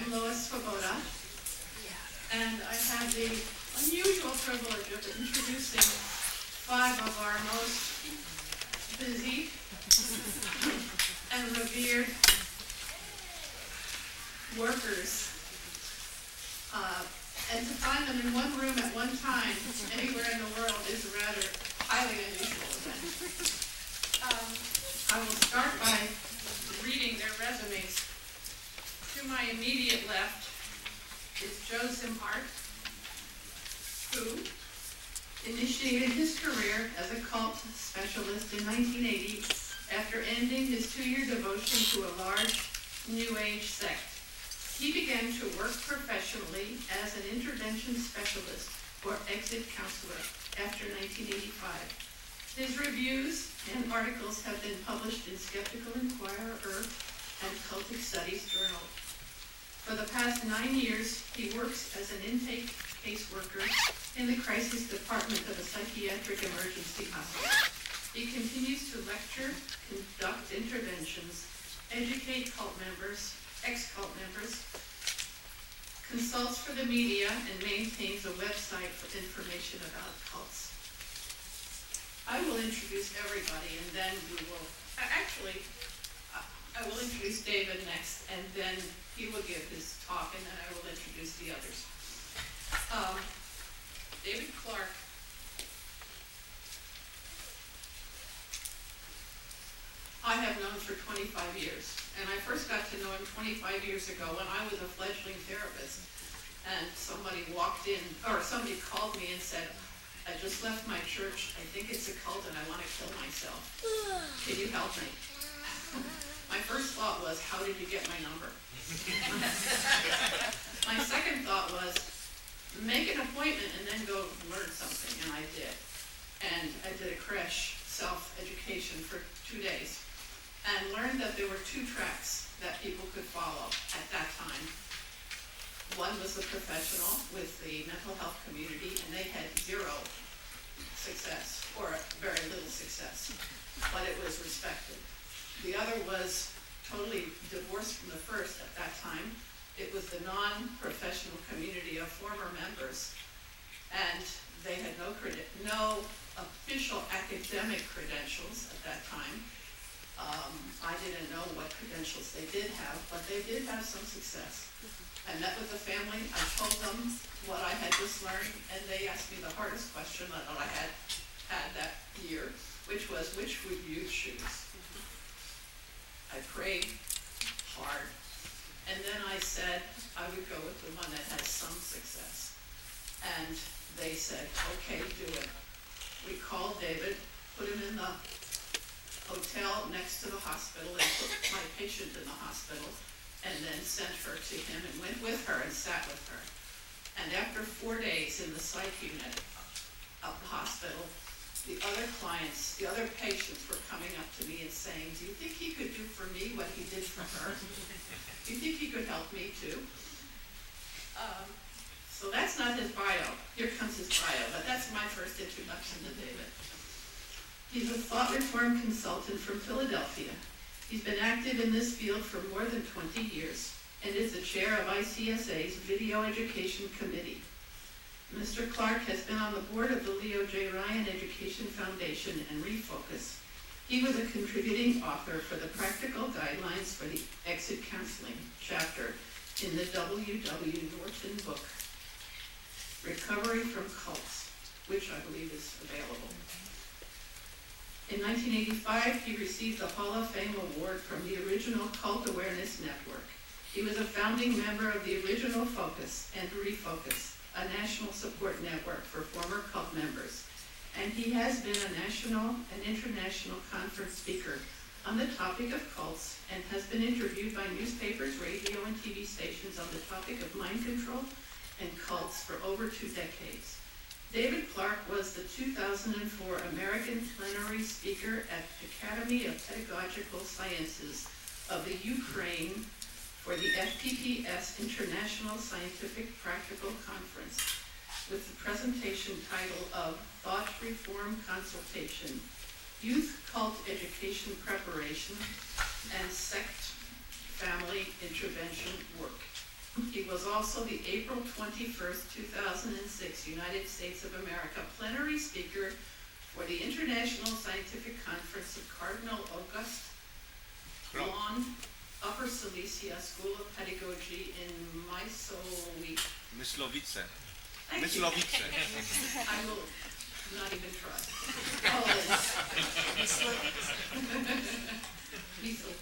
I'm Lois Svoboda, and I have the unusual privilege of introducing 5 of our most busy and revered workers. And to find them in one room at one time, anywhere in the world, is a rather highly unusual event. I will start by reading their resumes. To my immediate left is Joe Szimhart, who initiated his career as a cult specialist in 1980 after ending his 2-year devotion to a large New Age sect. He began to work professionally as an intervention specialist or exit counselor after 1985. His reviews and articles have been published in Skeptical Inquirer and Cultic Studies Journal. For the past 9 years, he works as an intake caseworker in the crisis department of a psychiatric emergency hospital. He continues to lecture, conduct interventions, educate cult members, ex-cult members, consults for the media, and maintains a website for information about cults. I will introduce everybody, and then we will, I will introduce David next, and then he will give his talk, and then I will introduce the others. David Clark. I have known for 25 years, and I first got to know him 25 years ago when I was a fledgling therapist, and somebody walked in, or somebody called me and said, I just left my church, I think it's a cult, and I want to kill myself. Can you help me? My first thought was, how did you get my number? My second thought was, make an appointment and then go learn something, and I did. And I did a crash self-education for 2 days, and learned that there were 2 tracks that people could follow at that time. One was the professional with the mental health community, and they had 0 success, or very little success, but it was respected. The other was totally divorced from the first at that time. It was the non-professional community of former members, and they had no official academic credentials at that time. I didn't know what credentials they did have, but they did have some success. I met with the family, I told them what I had just learned, and they asked me the hardest question that I had that year, which was, which would you choose? I prayed hard, and then I said I would go with the one that has some success. And they said, okay, do it. We called David, put him in the hotel next to the hospital, and put my patient in the hospital, and then sent her to him and went with her and sat with her. And after 4 days in the psych unit of the hospital, the other clients, the other patients were coming up to me and saying, do you think he could do for me what he did for her? Do you think he could help me too? So that's not his bio. Here comes his bio, but that's my first introduction to David. He's a thought reform consultant from Philadelphia. He's been active in this field for more than 20 years and is the chair of ICSA's Video Education Committee. Mr. Clark has been on the board of the Leo J. Ryan Education Foundation and Refocus. He was a contributing author for the Practical Guidelines for the Exit Counseling chapter in the W.W. Norton book, Recovery from Cults, which I believe is available. In 1985, he received the Hall of Fame Award from the original Cult Awareness Network. He was a founding member of the original Focus and Refocus, a national support network for former cult members. And he has been a national and international conference speaker on the topic of cults and has been interviewed by newspapers, radio, and TV stations on the topic of mind control and cults for over 2 decades. David Clark was the 2004 American Plenary Speaker at the Academy of Pedagogical Sciences of the Ukraine for the FPPS International Scientific Practical Conference with the presentation title of Thought Reform Consultation, Youth Cult Education Preparation, and Sect Family Intervention Work. was also the April 21st, 2006 United States of America plenary speaker for the International Scientific Conference of Cardinal Auguste Lawn, Upper Silesia School of Pedagogy in Myslovice. Myslovice. Thank you. Myslovice. I will not even try. Myslovice.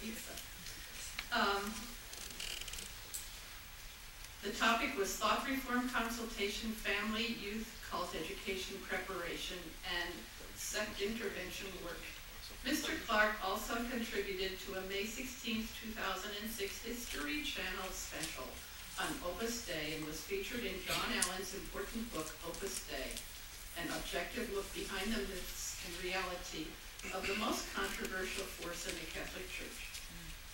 The topic was thought reform consultation, family, youth, cult education preparation, and sect intervention work. Mr. Clark also contributed to a May 16, 2006 History Channel special on Opus Dei and was featured in John Allen's important book, Opus Dei, an objective look behind the myths and reality of the most controversial force in the Catholic Church.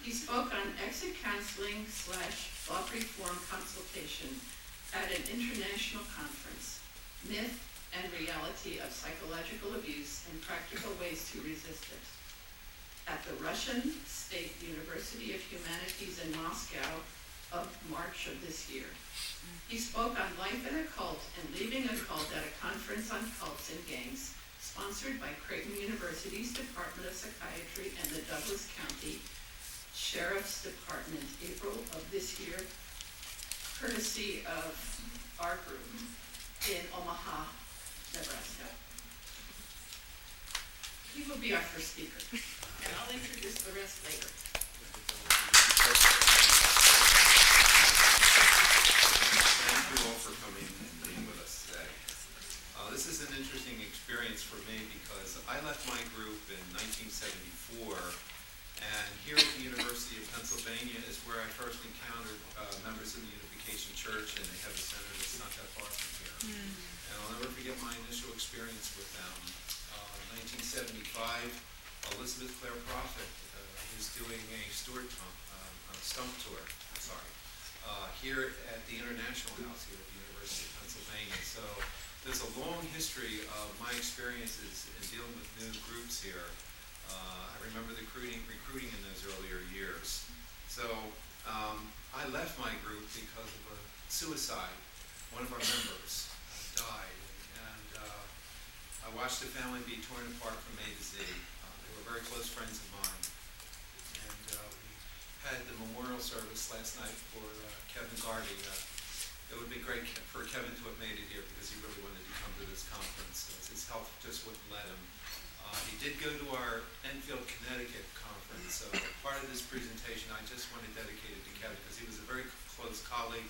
He spoke on exit counseling / thought reform consultation at an international conference, myth and reality of psychological abuse and practical ways to resist it, at the Russian State University of Humanities in Moscow of March of this year. He spoke on life in a cult and leaving a cult at a conference on cults and gangs, sponsored by Creighton University's Department of Psychiatry and the Douglas County Sheriff's Department, April of this year, courtesy of our group in Omaha, Nebraska. He will be our first speaker, and I'll introduce the rest later. Thank you all for coming and being with us today. This is an interesting experience for me because I left my group in 1974, and here at the University of Pennsylvania is where I first encountered members of the Unification Church, and they have a center that's not that far from here. And I'll never forget my initial experience with them. 1975, Elizabeth Clare Prophet is doing a stump tour, here at the International House here at the University of Pennsylvania. So there's a long history of my experiences in dealing with new groups here. I remember the recruiting in those earlier years. So I left my group because of a suicide. One of our members died, and I watched the family be torn apart from A to Z. They were very close friends of mine, and we had the memorial service last night for Kevin Garvey. It would be great for Kevin to have made it here because he really wanted to come to this conference. His health just wouldn't let him. He did go to our Enfield, Connecticut conference. So part of this presentation I just want to dedicate it to Kevin because he was a very close colleague.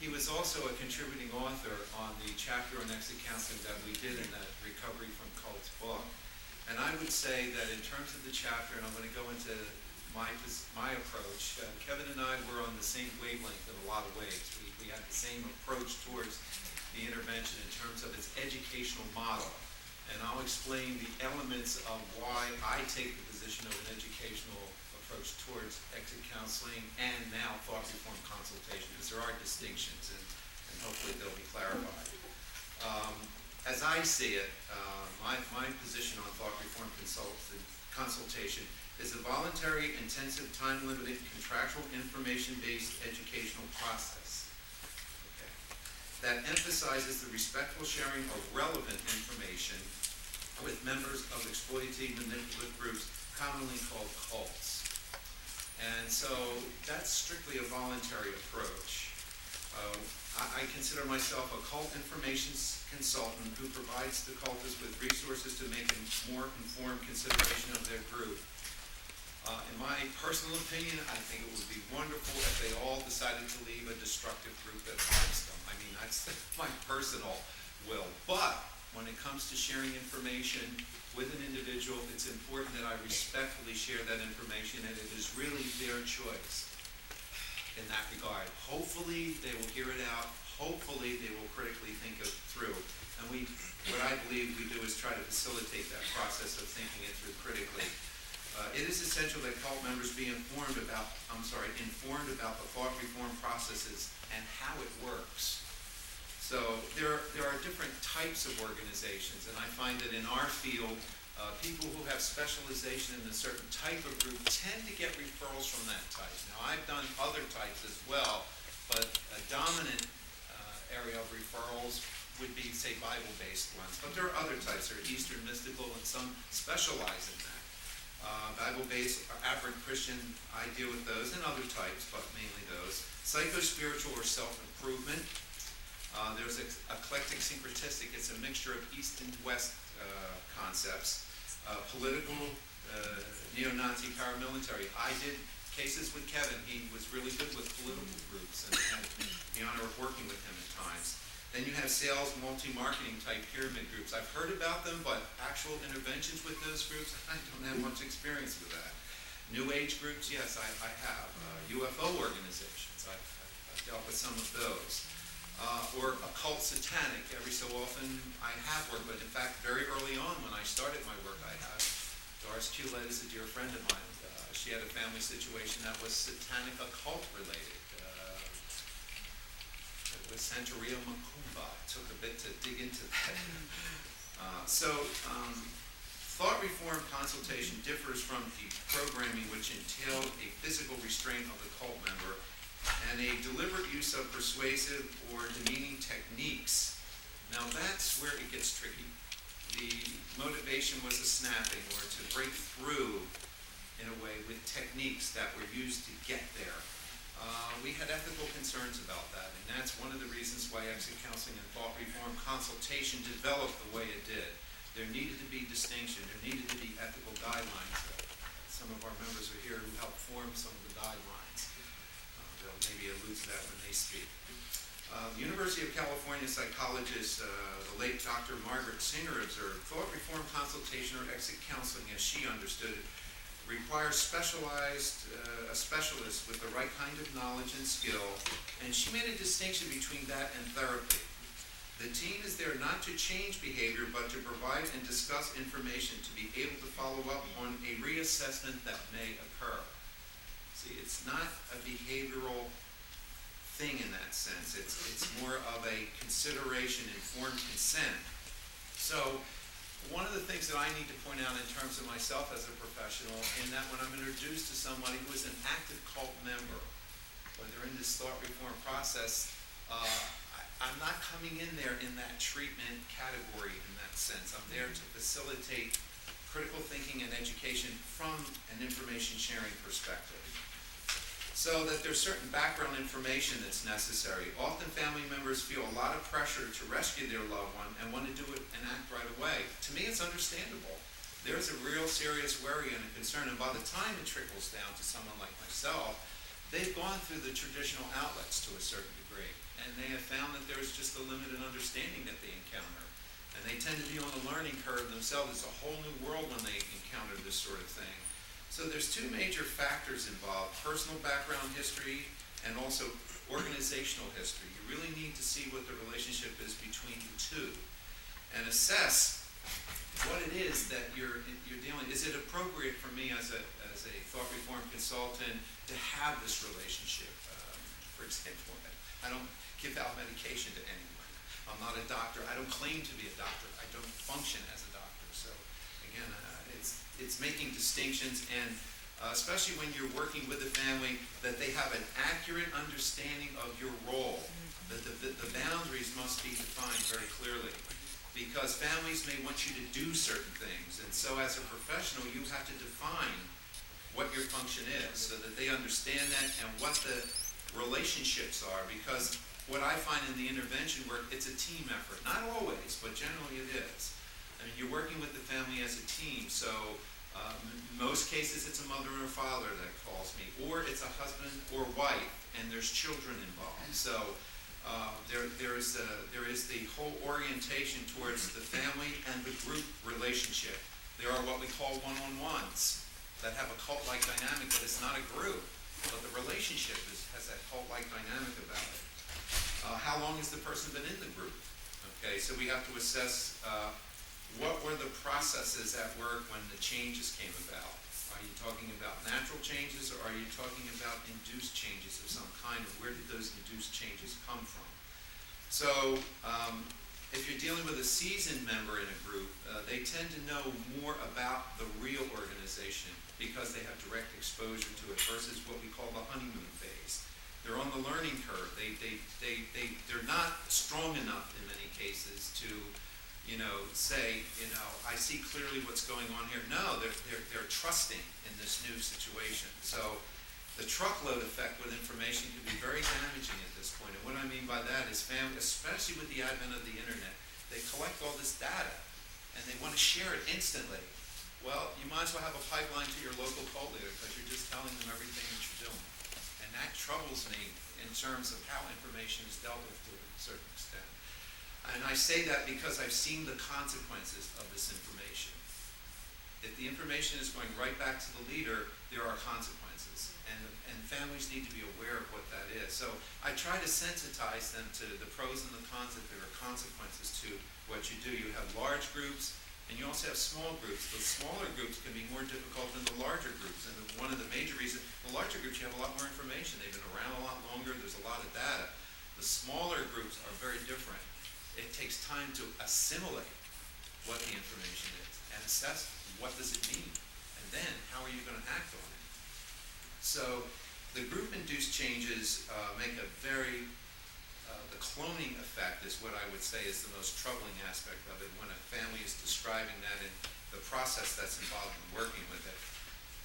He was also a contributing author on the chapter on exit counseling that we did in that Recovery from Cults book. And I would say that in terms of the chapter, and I'm going to go into my approach, Kevin and I were on the same wavelength in a lot of ways. We had the same approach towards the intervention in terms of its educational model. And I'll explain the elements of why I take the position of an educational approach towards exit counseling and now thought reform consultation, because there are distinctions, and hopefully they'll be clarified. As I see it, my position on thought reform consultation is a voluntary, intensive, time-limited, contractual, information-based educational process that emphasizes the respectful sharing of relevant information with members of exploitative manipulative groups commonly called cults. And so that's strictly a voluntary approach. I consider myself a cult information consultant who provides the cultists with resources to make a more informed consideration of their group. In my personal opinion, I think it would be wonderful if they all decided to leave a destructive group that harms them. I mean, that's my personal will. But when it comes to sharing information with an individual, it's important that I respectfully share that information, and it is really their choice in that regard. Hopefully, they will hear it out. Hopefully, they will critically think it through. And what I believe we do is try to facilitate that process of thinking it through critically. It is essential that cult members be informed about the thought reform processes and how it works. So there are different types of organizations, and I find that in our field, people who have specialization in a certain type of group tend to get referrals from that type. Now, I've done other types as well, but of referrals would be, say, Bible-based ones, but there are other types. There are Eastern mystical, and some specialize in that. Bible-based, aberrant Christian, I deal with those, and other types, but mainly those. Psycho-spiritual or self-improvement. There's eclectic syncretistic. It's a mixture of East and West concepts. Political, neo-Nazi, paramilitary. I did cases with Kevin. He was really good with political groups, and I had the honor of working with him at times. Then you have sales, multi-marketing type pyramid groups. I've heard about them, but actual interventions with those groups, I don't have much experience with that. New Age groups, yes, I have. UFO organizations, I've dealt with some of those. Or occult satanic, every so often I have worked with. In fact, very early on when I started my work, I had Doris Culett is a dear friend of mine. She had a family situation that was satanic occult related. It was Santeria Macumba. It took a bit to dig into that. Thought reform consultation differs from the programming which entailed a physical restraint of the cult member and a deliberate use of persuasive or demeaning techniques. Now that's where it gets tricky. The motivation was a snapping, or to break through in a way with techniques that were used to get there. We had ethical concerns about that, and that's one of the reasons why exit counseling and thought reform consultation developed the way it did. There needed to be distinction. There needed to be ethical guidelines. Some of our members are here who helped form some of the guidelines. They'll maybe allude to that when they speak. The University of California psychologist, the late Dr. Margaret Singer, observed, thought reform consultation or exit counseling, as she understood it, requires a specialist with the right kind of knowledge and skill, and she made a distinction between that and therapy. The team is there not to change behavior, but to provide and discuss information to be able to follow up on a reassessment that may occur. See, it's not a behavioral thing in that sense. It's more of a consideration, informed consent. So, one of the things that I need to point out in terms of myself as a professional, in that when I'm introduced to somebody who is an active cult member, when they're in this thought reform process, I'm not coming in there in that treatment category in that sense. I'm there to facilitate critical thinking and education from an information sharing perspective. So that there's certain background information that's necessary. Often family members feel a lot of pressure to rescue their loved one and want to do it and act right away. To me, it's understandable. There's a real serious worry and a concern, and by the time it trickles down to someone like myself, they've gone through the traditional outlets to a certain degree, and they have found that there's just a limited understanding that they encounter. And they tend to be on a learning curve themselves. It's a whole new world when they encounter this sort of thing. So there's two major factors involved: personal background history and also organizational history. You really need to see what the relationship is between the two and assess what it is that you're dealing. Is it appropriate for me as a thought reform consultant to have this relationship? For example, I don't give out medication to anyone. I'm not a doctor. I don't claim to be a doctor. I don't function as a doctor. So again, it's making distinctions, and especially when you're working with a family, that they have an accurate understanding of your role. That the boundaries must be defined very clearly, because families may want you to do certain things, and so as a professional you have to define what your function is so that they understand that and what the relationships are. Because what I find in the intervention work, it's a team effort. Not always, but generally it is. I mean, you're working with the family as a team, so most cases it's a mother or a father that calls me, or it's a husband or wife, and there's children involved. So there is the whole orientation towards the family and the group relationship. There are what we call one-on-ones that have a cult-like dynamic, but it's not a group, but the relationship has that cult-like dynamic about it. How long has the person been in the group? Okay, so we have to assess what were the processes at work when the changes came about. Are you talking about natural changes, or are you talking about induced changes of some kind, and where did those induced changes come from? So if you're dealing with a seasoned member in a group, they tend to know more about the real organization because they have direct exposure to it versus what we call the honeymoon phase. They're on the learning curve. They're not strong enough in many cases to, say, I see clearly what's going on here. No, they're trusting in this new situation. So the truckload effect with information can be very damaging at this point. And what I mean by that is families, especially with the advent of the internet, they collect all this data and they want to share it instantly. Well, you might as well have a pipeline to your local cult leader because you're just telling them everything that you're doing. And that troubles me in terms of how information is dealt with to a certain extent. And I say that because I've seen the consequences of this information. If the information is going right back to the leader, there are consequences. And families need to be aware of what that is. So I try to sensitize them to the pros and the cons, that there are consequences to what you do. You have large groups, and you also have small groups. The smaller groups can be more difficult than the larger groups. And one of the major reasons, the larger groups, you have a lot more information. They've been around a lot longer. There's a lot of data. The smaller groups are very different. It takes time to assimilate what the information is and assess what does it mean. And then, how are you going to act on it? So, the group-induced changes make a very, the cloning effect is what I would say is the most troubling aspect of it when a family is describing that in the process that's involved in working with it.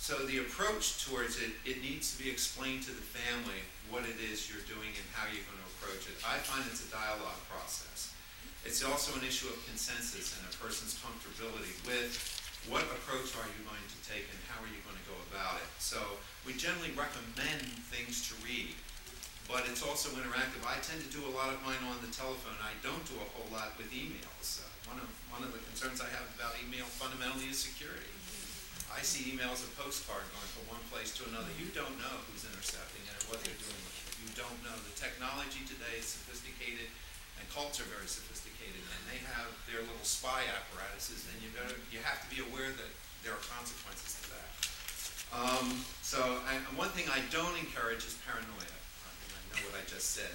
So the approach towards it, it needs to be explained to the family what it is you're doing and how you're going to approach it. I find it's a dialogue process. It's also an issue of consensus and a person's comfortability with what approach are you going to take and how are you going to go about it. So we generally recommend things to read, but it's also interactive. I tend to do a lot of mine on the telephone. I don't do a whole lot with emails. One of the concerns I have about email fundamentally is security. I see emails, a postcard going from one place to another. You don't know who's intercepting it or what they're doing with it. You don't know. The technology today is sophisticated, and cults are very sophisticated, and they have their little spy apparatuses, and you have to be aware that there are consequences to that. One thing I don't encourage is paranoia. I know what I just said.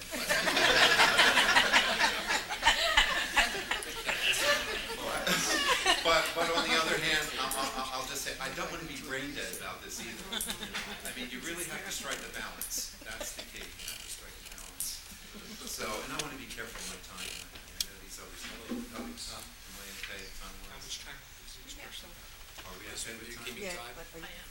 But on the other hand, I'll just say, I don't want to be brain dead about this either. I mean, you really have to strike a balance. That's the key. You have to strike a balance. So, and I want to be careful of my time. I know these others. Am I okay? How much time is each person? Are we okay with time? Give me time. I am.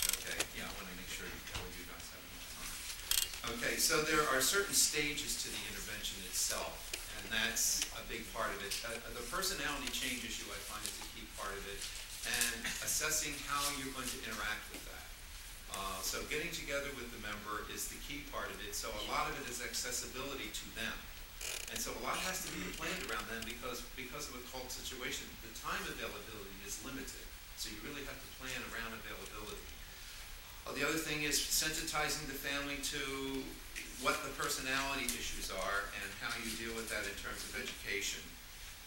Okay, yeah, I want to make sure you guys have enough time. Okay, so there are certain stages to the intervention itself, and that's a big part of it. The personality change issue, I find, is a key part of it, and assessing how you're going to interact with that. So getting together with the member is the key part of it, so a lot of it is accessibility to them. And so a lot has to be planned around them because of a cult situation. The time availability is limited, so you really have to plan around availability. The other thing is sensitizing the family to what the personality issues are and how you deal with that in terms of education.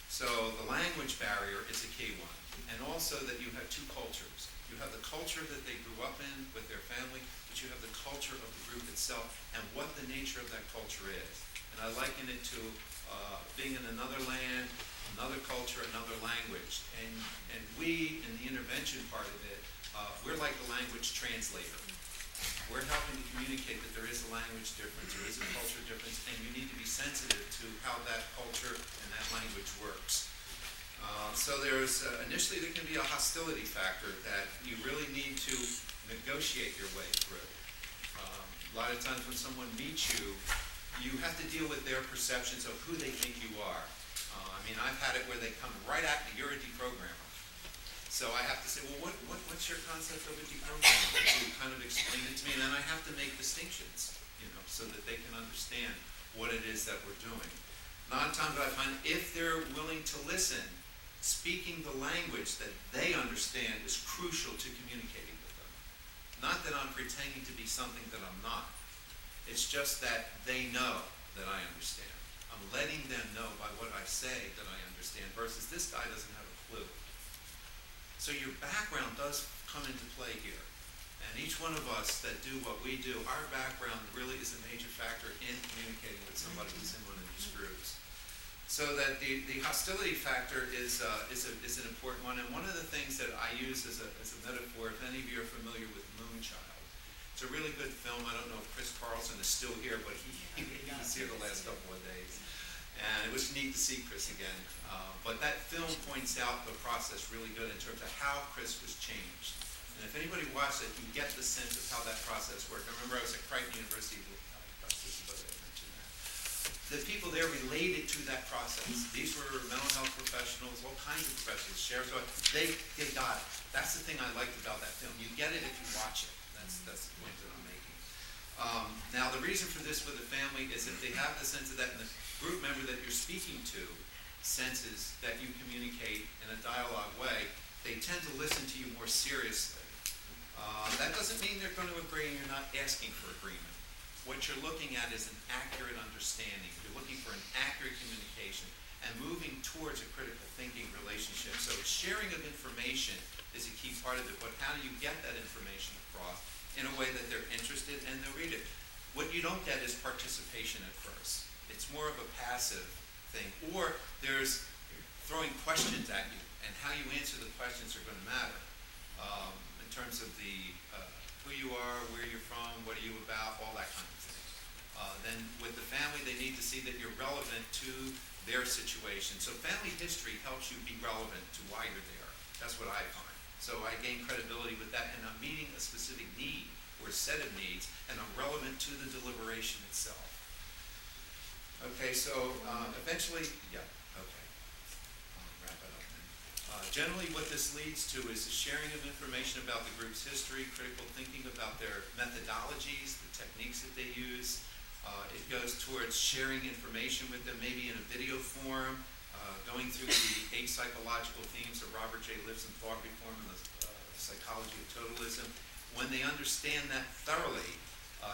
So the language barrier is a key one. And also that you have two cultures. You have the culture that they grew up in with their family, but you have the culture of the group itself and what the nature of that culture is. And I liken it to being in another land, another culture, another language. And we, in the intervention part of it, we're like the language translator. We're helping to communicate that there is a language difference, there is a culture difference, and you need to be sensitive to how that culture and that language works. So there's, initially there can be a hostility factor that you really need to negotiate your way through. A lot of times when someone meets you, you have to deal with their perceptions of who they think you are. I mean, I've had it where they come right at me, you're a deprogrammer. So I have to say, well, what's your concept of a deprogrammer? You kind of explain it to me, and then I have to make distinctions, so that they can understand what it is that we're doing. A lot of times I find if they're willing to listen, speaking the language that they understand is crucial to communicating with them. Not that I'm pretending to be something that I'm not. It's just that they know that I understand. I'm letting them know by what I say that I understand versus this guy doesn't have a clue. So your background does come into play here. And each one of us that do what we do, our background really is a major factor in communicating with somebody who's in one of these groups. So that the hostility factor is an important one. And one of the things that I use as a metaphor, if any of you are familiar with Moonchild, It's a really good film. I don't know if Chris Carlson is still here, but he was here the last couple of days. And it was neat to see Chris again. But that film points out the process really good in terms of how Chris was changed. And if anybody watched it, you get the sense of how that process worked. I remember I was at Creighton University, the people there related to that process. These were mental health professionals, all kinds of professionals, sheriffs, they got it. That's the thing I liked about that film. You get it if you watch it. That's the point that I'm making. Now, the reason for this with the family is if they have the sense of that, and the group member that you're speaking to senses that you communicate in a dialogue way, they tend to listen to you more seriously. That doesn't mean they're going to agree and you're not asking for agreement. What you're looking at is an accurate understanding. You're looking for an accurate communication and moving towards a critical thinking relationship. So sharing of information is a key part of it, but how do you get that information across in a way that they're interested and they'll read it? What you don't get is participation at first. It's more of a passive thing. Or there's throwing questions at you, and how you answer the questions are going to matter in terms of the who you are, where you're from, what are you about, all that kind of thing. Then with the family, they need to see that you're relevant to their situation. So family history helps you be relevant to why you're there. That's what I find. So I gain credibility with that, and I'm meeting a specific need or a set of needs, and I'm relevant to the deliberation itself. Okay, so eventually, yeah, okay. I'll wrap it up then. Generally, what this leads to is the sharing of information about the group's history, critical thinking about their methodologies, the techniques that they use. It goes towards sharing information with them, maybe in a video form, going through the 8 psychological themes of Robert J. Lifson thought reform and the psychology of totalism. When they understand that thoroughly,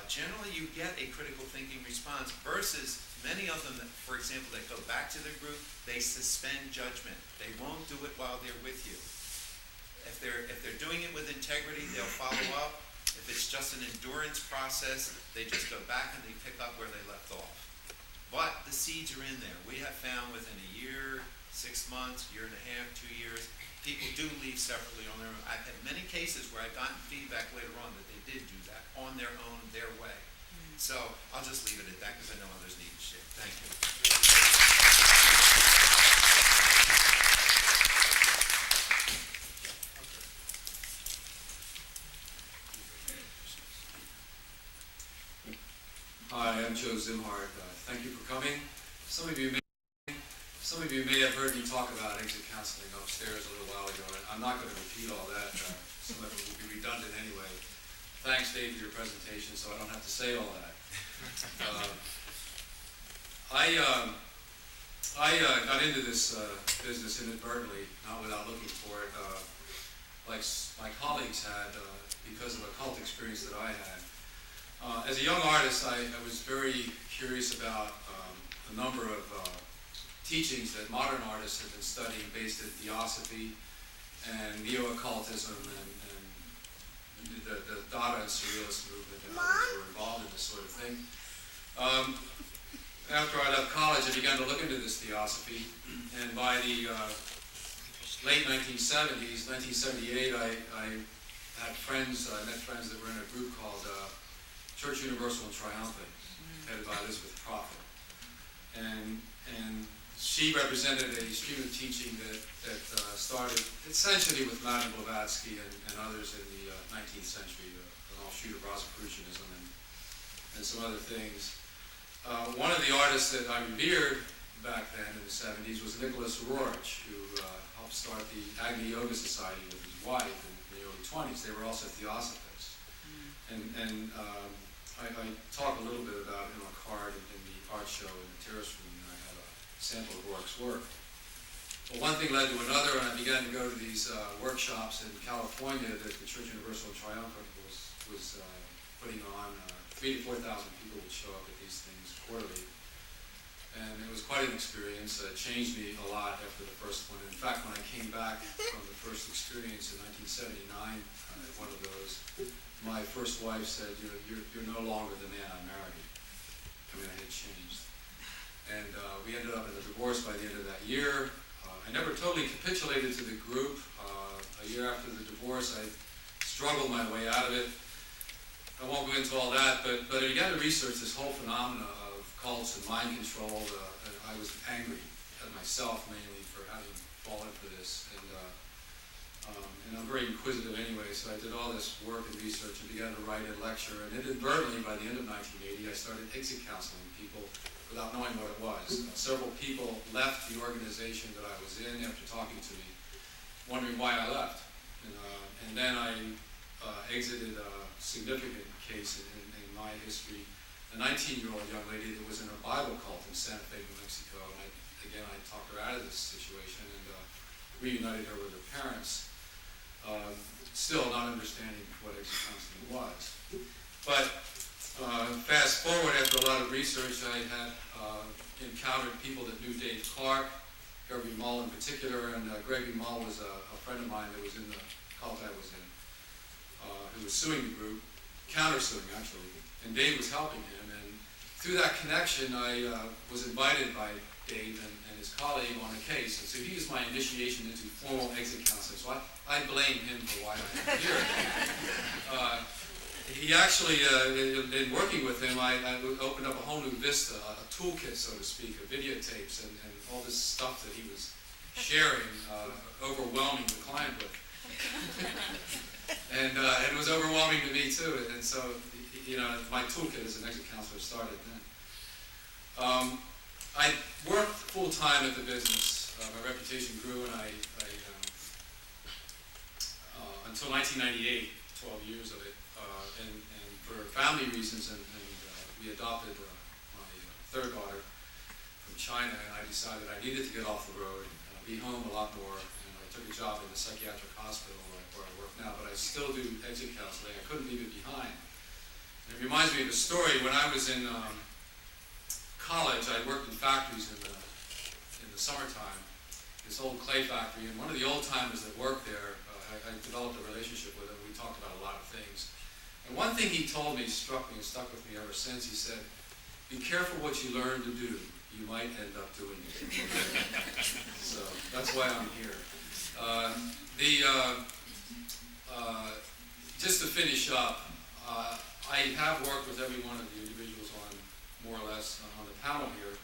generally you get a critical thinking response versus many of them, that, for example, that go back to their group, they suspend judgment. They won't do it while they're with you. If they're doing it with integrity, they'll follow up. If it's just an endurance process, they just go back and they pick up where they left off. But the seeds are in there. We have found within a year, 6 months, year and a half, 2 years, people do leave separately on their own. I've had many cases where I've gotten feedback later on that they did do that on their own, their way. So I'll just leave it at that because I know others need to share. Thank you. Hi, I'm Joe Szimhart. Thank you for coming. Some of you may have heard me talk about exit counseling upstairs a little while ago, and I'm not going to repeat all that. Some of it will be redundant anyway. Thanks, Dave, for your presentation, so I don't have to say all that. I got into this business inadvertently, not without looking for it, like my colleagues had, because of a cult experience that I had. As a young artist, I was very curious about a number of teachings that modern artists have been studying based in theosophy and neo-occultism and the Dada and Surrealist movement, and others were involved in this sort of thing. After I left college, I began to look into this theosophy, and by the late 1970s, 1978, I had friends, met friends that were in a group called Church Universal and Triumphant, headed by Elizabeth Prophet. And she represented a stream of teaching that started essentially with Madame Blavatsky and others in the 19th century, an offshoot of Rosicrucianism and some other things. One of the artists that I revered back then in the 70s was Nicholas Roerich, who helped start the Agni Yoga Society with his wife in the early 20s. They were also theosophists. And I talk a little bit about him on a card in the art show in the terrace room, and I have a sample of Roerich's work. Well, one thing led to another, and I began to go to these workshops in California that the Church Universal and Triumphant was putting on. 3,000 to 4,000 people would show up at these things quarterly. And it was quite an experience. It changed me a lot after the first one. In fact, when I came back from the first experience in 1979, at one of those, my first wife said, you're no longer the man I married. I mean, I had changed. And we ended up in a divorce by the end of that year. I never totally capitulated to the group. A year after the divorce, I struggled my way out of it. I won't go into all that, but I began to research this whole phenomena of cults and mind control. And I was angry at myself mainly for having fallen for this, and I'm very inquisitive anyway, so I did all this work and research and began to write and lecture, and inadvertently, by the end of 1980, I started exit counseling people without knowing what it was. Several people left the organization that I was in after talking to me, wondering why I left. And then I exited a significant case in my history, a 19-year-old young lady that was in a Bible cult in Santa Fe, New Mexico, and I talked her out of this situation and reunited her with her parents. Still not understanding what exit counseling was. But fast forward, after a lot of research, I had encountered people that knew Dave Clark, Gregory Mull in particular, and Gregory Mull was a friend of mine that was in the cult I was in, who was suing the group, counter-suing actually, and Dave was helping him. And through that connection, I was invited by Dave and his colleague on a case, and so he was my initiation into formal exit counseling. So I blame him for why I'm here. He actually, in working with him, I opened up a whole new vista, a toolkit, so to speak, of videotapes and all this stuff that he was sharing, overwhelming the client with. And it was overwhelming to me too, and so, my toolkit as an exit counselor started then. I worked full-time at the business. My reputation grew, and until 1998, 12 years of it, and for family reasons, and we adopted my third daughter from China, and I decided I needed to get off the road, be home a lot more, and I took a job in the psychiatric hospital where I work now, but I still do exit counseling. I couldn't leave it behind. And it reminds me of a story. When I was in college, I worked in factories in the summertime, this old clay factory, and one of the old timers that worked there, I developed a relationship with him. We talked about a lot of things. And one thing he told me struck me and stuck with me ever since. He said, "Be careful what you learn to do. You might end up doing it." So that's why I'm here. Just to finish up, I have worked with every one of the individuals on, more or less, on the panel here,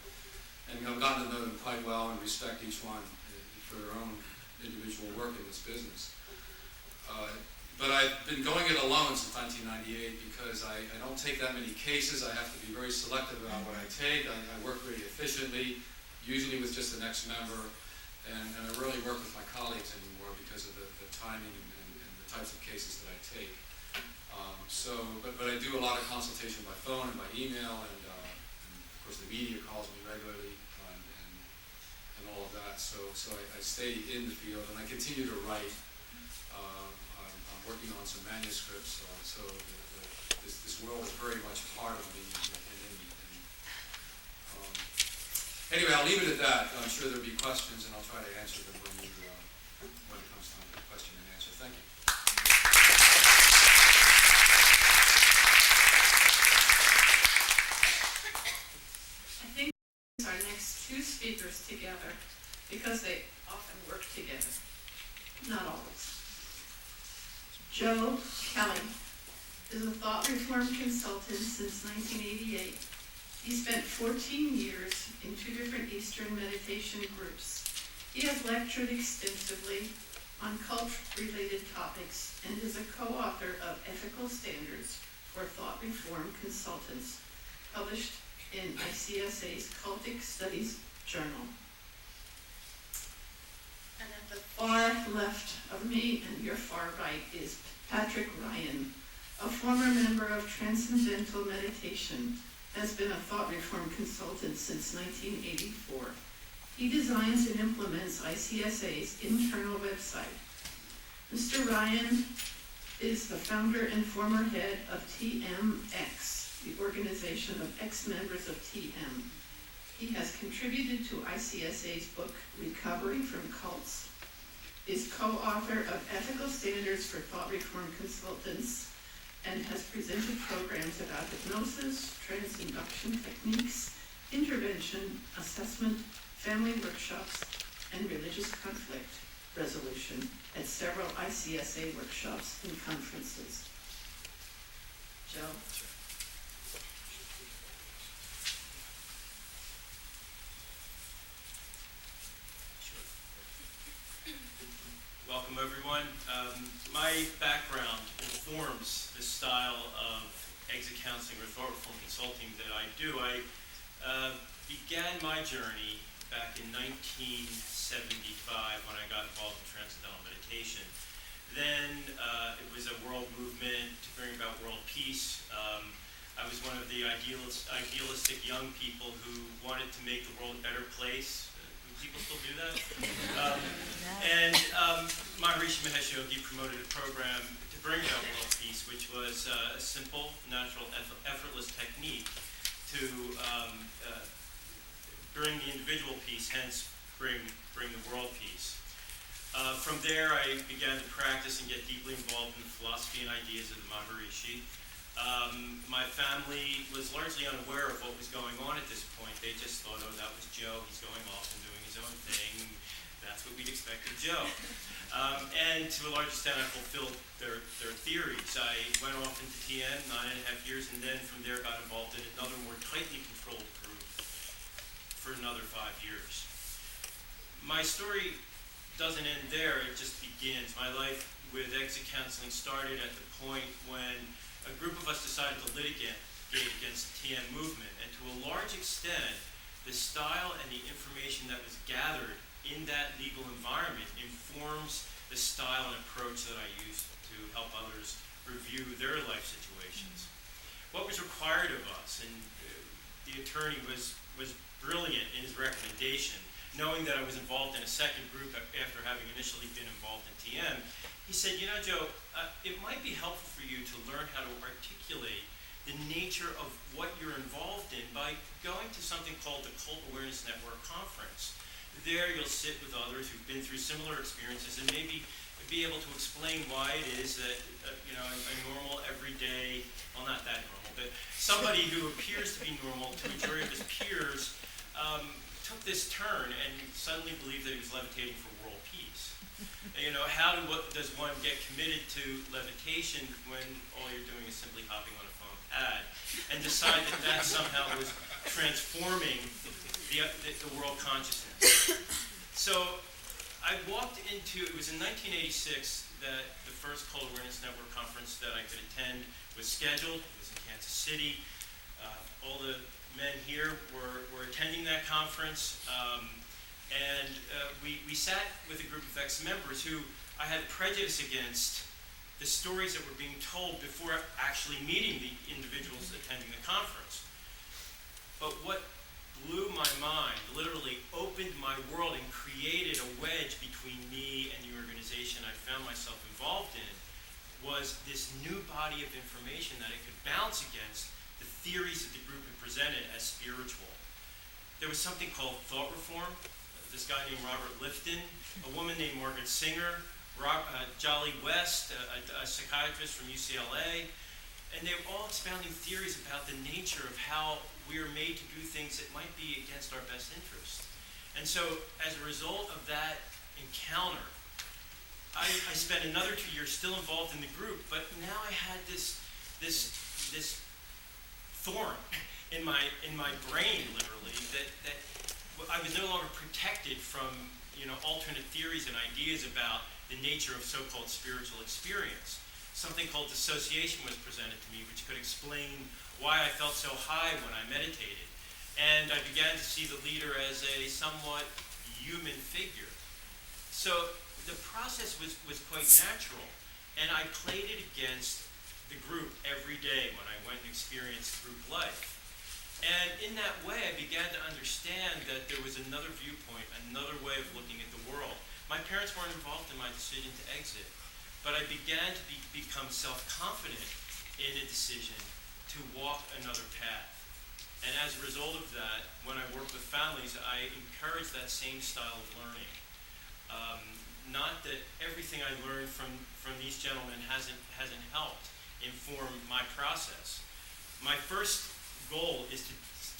and I've gotten to know them quite well and respect each one for their own individual work in this business. But I've been going it alone since 1998 because I don't take that many cases. I have to be very selective about what I take. I work very efficiently, usually with just an ex-member, and I rarely work with my colleagues anymore because of the timing and the types of cases that I take. But I do a lot of consultation by phone and by email, and of course the media calls me regularly and all of that. So I stay in the field, and I continue to write. I'm working on some manuscripts, so this world is very much a part of me and in me. Anyway, I'll leave it at that. I'm sure there'll be questions, and I'll try to answer them when it comes time for question and answer. Thank you. I think our next two speakers together, because they often work together, not always. Joe Kelly is a thought reform consultant since 1988. He spent 14 years in 2 different Eastern meditation groups. He has lectured extensively on cult-related topics and is a co-author of Ethical Standards for Thought Reform Consultants, published in ICSA's Cultic Studies Journal. And at the far left of me and your far right is Patrick Ryan, a former member of Transcendental Meditation, has been a thought reform consultant since 1984. He designs and implements ICSA's internal website. Mr. Ryan is the founder and former head of TMX, the organization of ex-members of TM. He has contributed to ICSA's book, Recovery from Cults, is co-author of Ethical Standards for Thought Reform Consultants, and has presented programs about hypnosis, trans-induction techniques, intervention, assessment, family workshops, and religious conflict resolution at several ICSA workshops and conferences. Joe? Welcome, everyone. My background informs the style of exit counseling or thought reform consulting that I do. I began my journey back in 1975 when I got involved in transcendental meditation. Then it was a world movement to bring about world peace. I was one of the idealistic young people who wanted to make the world a better place. Do people still do that? Maharishi Mahesh Yogi promoted a program to bring about world peace, which was a simple, natural, effortless technique to bring the individual peace, hence bring the world peace. From there, I began to practice and get deeply involved in the philosophy and ideas of the Maharishi. My family was largely unaware of what was going on at this point. They just thought, oh, that was Joe. He's going off and doing his own thing. That's what we'd expect of Joe. And to a large extent, I fulfilled their theories. I went off into TN, 9.5 years, and then from there got involved in another more tightly controlled group for another 5 years. My story doesn't end there, it just begins. My life with exit counseling started at the point when a group of us decided to litigate against the TN movement, and to a large extent, the style and the information that was gathered in that legal environment informs the style and approach that I use to help others review their life situations. What was required of us, and the attorney was brilliant in his recommendation, knowing that I was involved in a second group after having initially been involved in TM, he said, you know, Joe, it might be helpful for you to learn how to articulate the nature of what you're involved in by going to something called the Cult Awareness Network Conference. There you'll sit with others who've been through similar experiences and maybe be able to explain why it is that, a normal, everyday, well, not that normal, but somebody who appears to be normal to a majority of his peers took this turn and suddenly believed that he was levitating for world peace. How does one get committed to levitation when all you're doing is simply hopping on a phone pad and decide that somehow was transforming the world consciousness? So I walked into, it was in 1986 that the first Cult Awareness Network conference that I could attend was scheduled. It was in Kansas City. All the men here were attending that conference. We sat with a group of ex-members who I had prejudice against the stories that were being told before actually meeting the individuals attending the conference. But what blew my mind, literally opened my world and created a wedge between me and the organization I found myself involved in, was this new body of information that I could bounce against the theories that the group had presented as spiritual. There was something called thought reform. This guy named Robert Lifton, a woman named Margaret Singer, Jolly West, a psychiatrist from UCLA, and they were all expounding theories about the nature of how we are made to do things that might be against our best interest. And so, as a result of that encounter, I spent another 2 years still involved in the group, but now I had this thorn in my brain, literally, that I was no longer protected from alternate theories and ideas about the nature of so-called spiritual experience. Something called dissociation was presented to me, which could explain why I felt so high when I meditated. And I began to see the leader as a somewhat human figure. So the process was quite natural, and I played it against the group every day when I went and experienced group life. And in that way, I began to understand that there was another viewpoint, another way of looking at the world. My parents weren't involved in my decision to exit, but I began to become self-confident in a decision to walk another path. And as a result of that, when I work with families, I encourage that same style of learning. Not that everything I learned from these gentlemen hasn't helped inform my process. My first goal is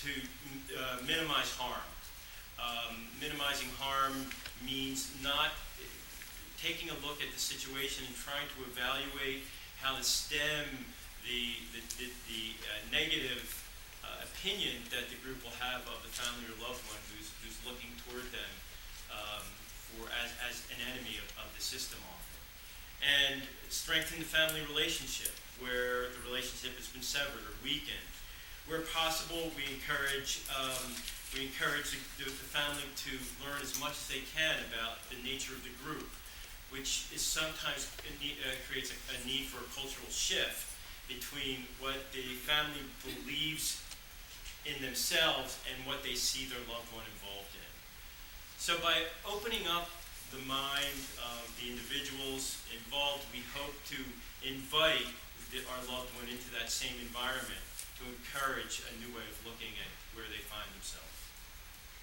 to minimize harm. Minimizing harm means not taking a look at the situation and trying to evaluate how to stem the negative opinion that the group will have of the family or loved one who's looking toward them as an enemy of the system often. And strengthen the family relationship where the relationship has been severed or weakened. Where possible, we encourage the family to learn as much as they can about the nature of the group, which is sometimes creates a need for a cultural shift between what the family believes in themselves and what they see their loved one involved in. So by opening up the mind of the individuals involved, we hope to invite our loved one into that same environment to encourage a new way of looking at where they find themselves.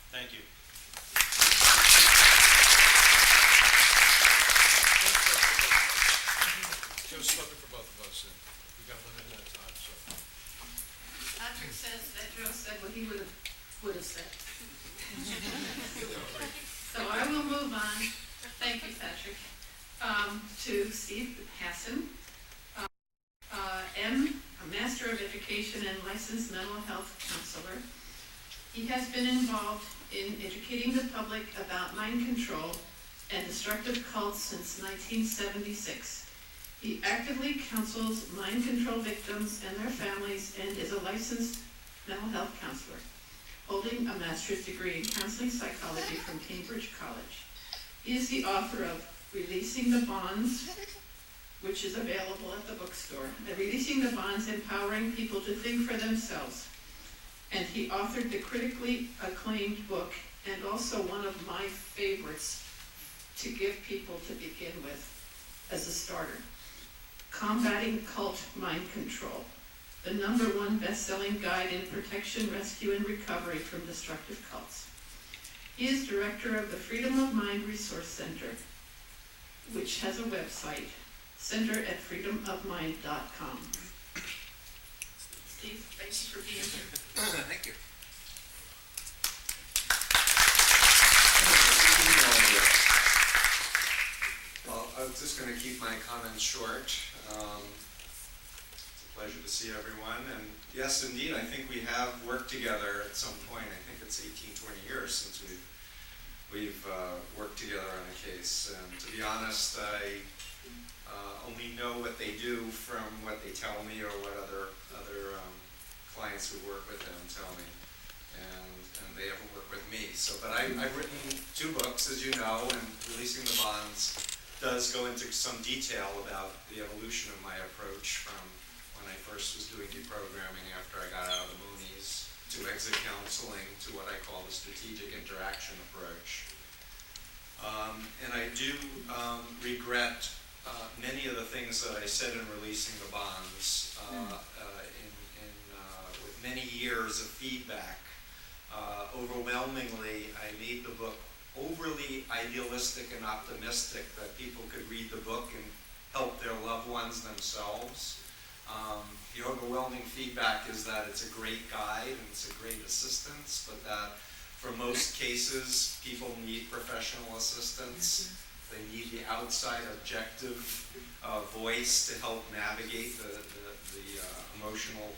Thank you. Joe's spoken for both of us, and we've got a limited amount of time, so. Patrick says that Joe said what he would have said. So I will move on. Thank you, Patrick. To Steve Hassan, a Master of Education and licensed mental health counselor. He has been involved in educating the public about mind control and destructive cults since 1976. He actively counsels mind control victims and their families and is a licensed mental health counselor, holding a master's degree in counseling psychology from Cambridge College. He is the author of Releasing the Bonds, which is available at the bookstore, Releasing the Bonds, Empowering People to Think for Themselves. And he authored the critically acclaimed book, and also one of my favorites to give people to begin with as a starter, Combating Cult Mind Control, the #1 best-selling guide in protection, rescue, and recovery from destructive cults. He is director of the Freedom of Mind Resource Center, which has a website, center@freedomofmind.com. Steve, thank you for being here. Thank you. Well, I'm just going to keep my comments short. It's a pleasure to see everyone. And yes, indeed, I think we have worked together at some point. I think it's 18, 20 years since we've worked together on a case. And to be honest, I only know what they do from what they tell me or what other clients who work with them tell me. And they haven't worked with me. So, but I've written 2 books, as you know, and Releasing the Bonds does go into some detail about the evolution of my approach from when I first was doing deprogramming after I got out of the Moonies to exit counseling to what I call the strategic interaction approach. And I do regret many of the things that I said in Releasing the Bonds with many years of feedback. Overwhelmingly, I made the book overly idealistic and optimistic that people could read the book and help their loved ones themselves. The overwhelming feedback is that it's a great guide and it's a great assistance, but that for most cases, people need professional assistance. They need the outside objective voice to help navigate the emotional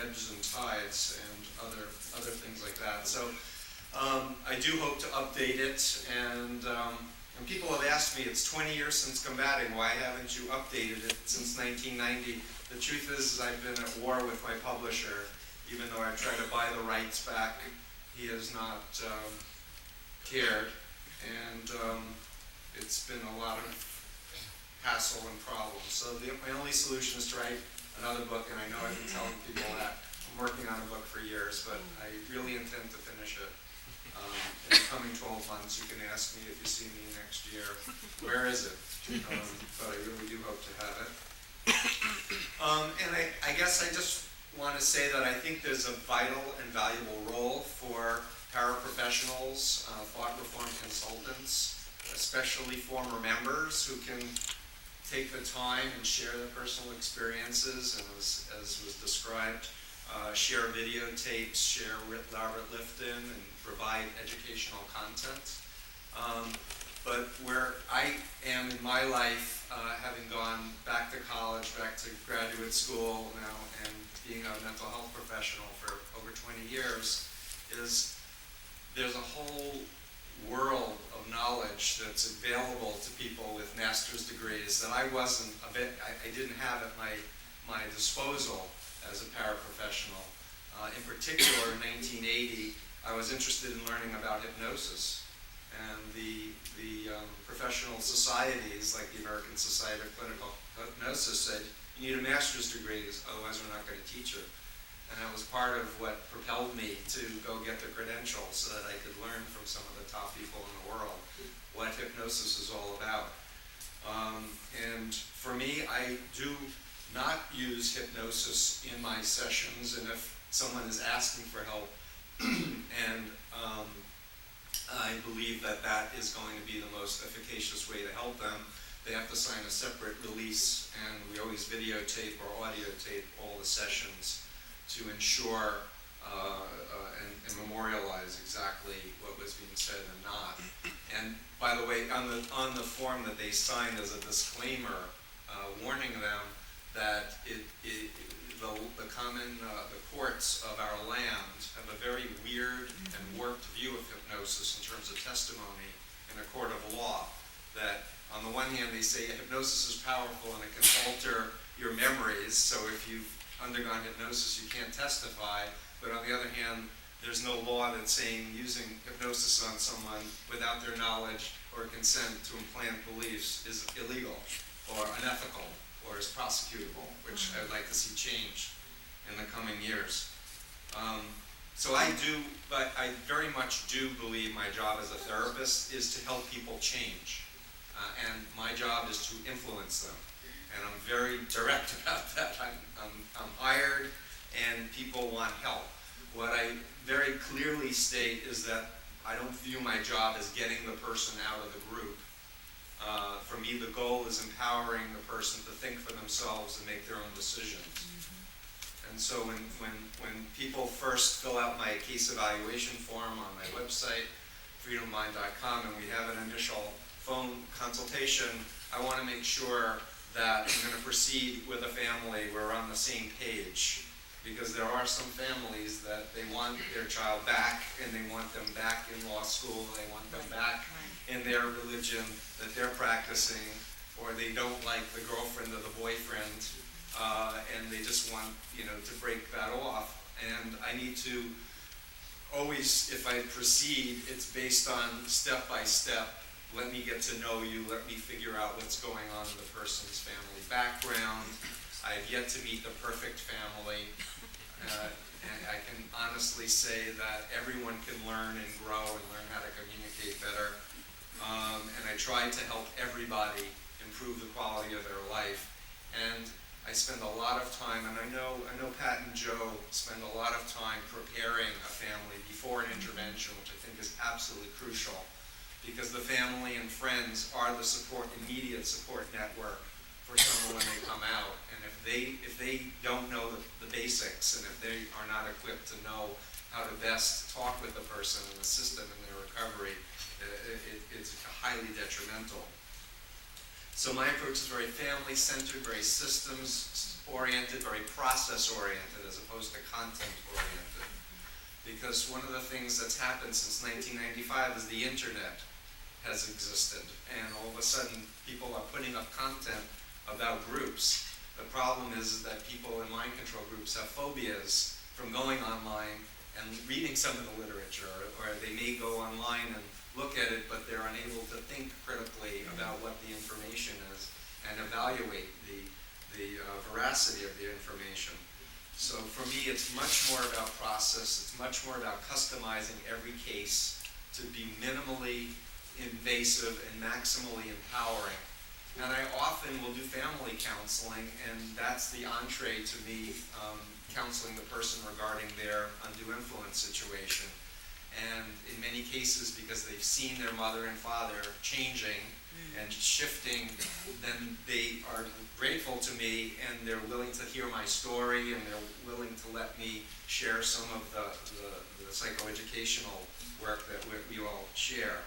ebbs and tides and other things like that. So I do hope to update it, and people have asked me, it's 20 years since combating, why haven't you updated it since 1990? The truth is I've been at war with my publisher. Even though I tried to buy the rights back, he has not cared, and it's been a lot of hassle and problems. So my only solution is to write another book, and I know I've been telling people that I'm working on a book for years, but I really intend to finish it. In the coming 12 months, you can ask me if you see me next year, where is it? But I really do hope to have it. And I guess I just want to say that I think there's a vital and valuable role for paraprofessionals, thought reform consultants, especially former members who can take the time and share their personal experiences, and as was described, share videotapes, share Robert Lifton, and provide educational content. But where I am in my life, having gone back to college, back to graduate school now, and being a mental health professional for over 20 years, is there's a whole world of knowledge that's available to people with master's degrees that I didn't have at my disposal as a paraprofessional. In particular, in 1980, I was interested in learning about hypnosis. And the professional societies, like the American Society of Clinical Hypnosis, said, you need a master's degree, otherwise we're not going to teach you. And that was part of what propelled me to go get the credentials so that I could learn from some of the top people in the world what hypnosis is all about. And for me, I do not use hypnosis in my sessions, and if someone is asking for help, and I believe that that is going to be the most efficacious way to help them, they have to sign a separate release, and we always videotape or audio tape all the sessions to ensure and memorialize exactly what was being said and not. And by the way, on the form that they signed as a disclaimer, warning them that the courts of our land have a very weird and warped view of hypnosis in terms of testimony in a court of law. That on the one hand they say hypnosis is powerful and it can alter your memories, so if you've undergone hypnosis you can't testify, but on the other hand there's no law that's saying using hypnosis on someone without their knowledge or consent to implant beliefs is illegal or unethical or is prosecutable, which I would like to see change in the coming years. So I very much do believe my job as a therapist is to help people change. And my job is to influence them. And I'm very direct about that. I'm hired and people want help. What I very clearly state is that I don't view my job as getting the person out of the group. For me, the goal is empowering the person to think for themselves and make their own decisions. And so when people first fill out my case evaluation form on my website, freedommind.com, and we have an initial phone consultation, I want to make sure that I'm going to proceed with a family, we're on the same page. Because there are some families that they want their child back, and they want them back in law school, they want them back in their religion that they're practicing, or they don't like the girlfriend or the boyfriend, and they just want, to break that off. And I need to always, if I proceed, it's based on step by step. Let me get to know you, let me figure out what's going on in the person's family background. I have yet to meet the perfect family. And I can honestly say that everyone can learn and grow and learn how to communicate better. And I try to help everybody improve the quality of their life. And I spend a lot of time, and I know Pat and Joe spend a lot of time preparing a family before an intervention, which I think is absolutely crucial, because the family and friends are the immediate support network for someone when they come out. And if they don't know the basics, and if they are not equipped to know how to best talk with the person and assist them in their recovery, it's highly detrimental. So my approach is very family-centered, very systems-oriented, very process-oriented, as opposed to content-oriented. Because one of the things that's happened since 1995 is the internet has existed, and all of a sudden people are putting up content about groups. The problem is that people in mind control groups have phobias from going online and reading some of the literature, or they may go online and look at it, but they're unable to think critically about what the information is and evaluate the veracity of the information. So for me, it's much more about process. It's much more about customizing every case to be minimally invasive and maximally empowering. And I often will do family counseling, and that's the entree to me counseling the person regarding their undue influence situation. And in many cases, because they've seen their mother and father changing and shifting, then they are grateful to me, and they're willing to hear my story, and they're willing to let me share some of the psychoeducational work that we all share.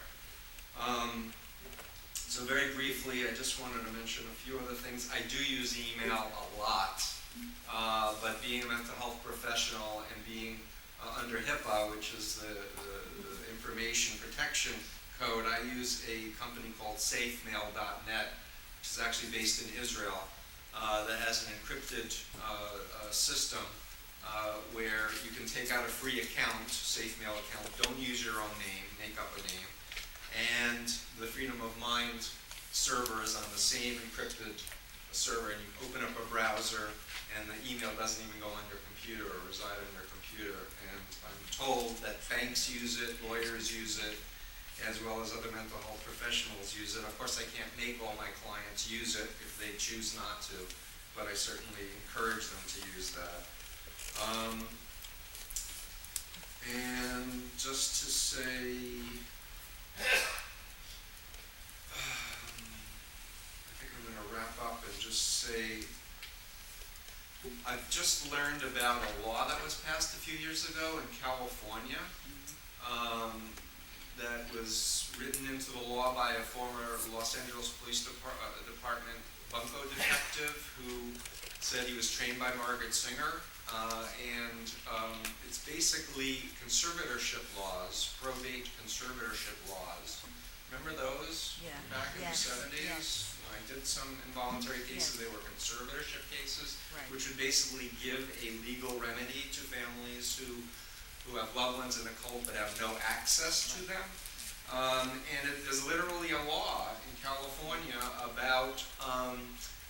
So very briefly, I just wanted to mention a few other things. I do use email a lot, but being a mental health professional and being under HIPAA, which is the information protection code, I use a company called safemail.net, which is actually based in Israel, that has an encrypted system where you can take out a free account, SafeMail account, don't use your own name, make up a name, and the Freedom of Mind server is on the same encrypted server, and you open up a browser, and the email doesn't even go on your computer or reside on your computer. And I'm told that banks use it, lawyers use it, as well as other mental health professionals use it. Of course, I can't make all my clients use it if they choose not to, but I certainly encourage them to use that. And just to say, I think I'm going to wrap up and just say, I've just learned about a law that was passed a few years ago in California that was written into the law by a former Los Angeles Police Department bunco detective who said he was trained by Margaret Singer. It's basically conservatorship laws, probate conservatorship laws. Remember those back in the 70s? Yes. I did some involuntary cases. They were conservatorship cases, Right. which would basically give a legal remedy to families who have loved ones in the cult but have no access to them. And it is literally a law in California about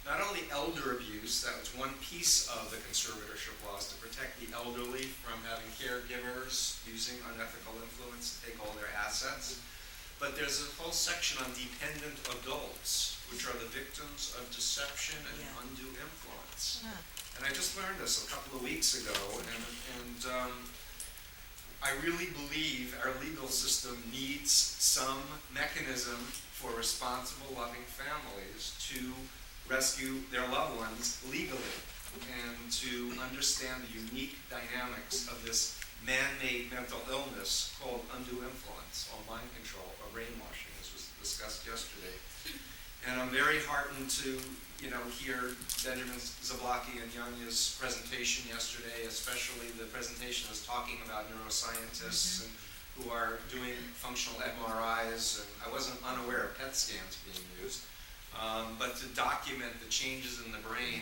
not only elder abuse, that was one piece of the conservatorship laws, to protect the elderly from having caregivers using unethical influence to take all their assets, but there's a whole section on dependent adults, which are the victims of deception and undue influence. Huh. And I just learned this a couple of weeks ago, and I really believe our legal system needs some mechanism for responsible, loving families to rescue their loved ones legally and to understand the unique dynamics of this man-made mental illness called undue influence, or mind control, or brainwashing, as was discussed yesterday. And I'm very heartened to, hear Benjamin Zablocki and Yanya's presentation yesterday, especially the presentation was talking about neuroscientists and who are doing functional MRIs, and I wasn't unaware of PET scans being used, but to document the changes in the brain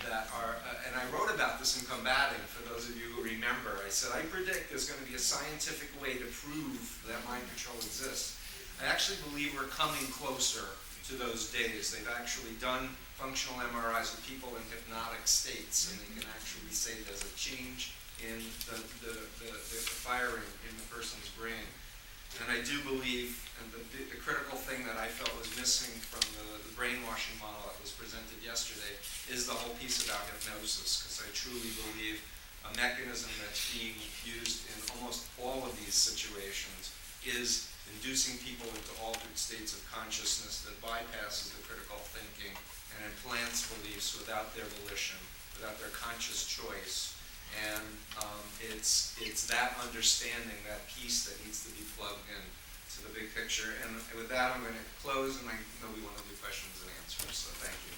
that are, and I wrote about this in Combating, for those of you who remember. I said, I predict there's going to be a scientific way to prove that mind control exists. I actually believe we're coming closer to those days. They've actually done functional MRIs with people in hypnotic states, and they can actually say there's a change in the firing in the person's brain. And I do believe, and the critical thing that I felt was missing from the brainwashing model that was presented yesterday is the whole piece about hypnosis, because I truly believe a mechanism that's being used in almost all of these situations is inducing people into altered states of consciousness that bypasses the critical thinking and implants beliefs without their volition, without their conscious choice. And it's that understanding, that piece that needs to be plugged in to the big picture. And with that, I'm going to close, and I know we want to do questions and answers, so thank you.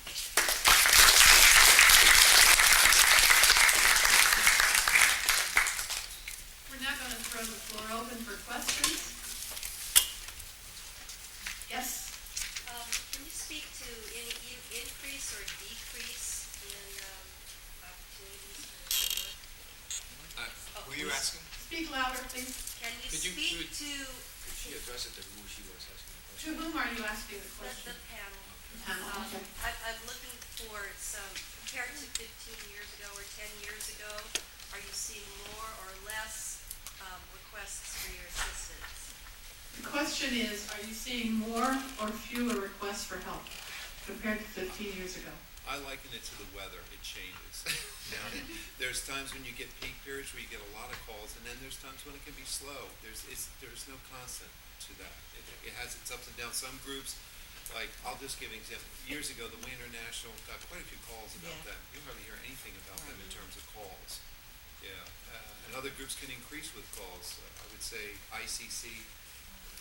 We're now going to throw the floor open for questions. Yes? Can you speak to any increase or decrease in opportunities for work? Were you asking? Speak louder, please. Can you Could you- speak to Could she address it to who she was asking the To question? whom are you asking the the question? panel? Panel, okay. I'm looking for some, compared to 15 years ago or 10 years ago, are you seeing more or less requests for your assistance? The question is, are you seeing more or fewer requests for help compared to 15 years ago? I liken it to the weather. It changes. There's times when you get peak periods where you get a lot of calls, and then there's times when it can be slow. There's no constant to that. It has its ups and downs. Some groups, like, I'll just give an example. Years ago, the Way International got quite a few calls about them. You hardly hear anything about them in terms of calls. Yeah. And other groups can increase with calls. I would say ICC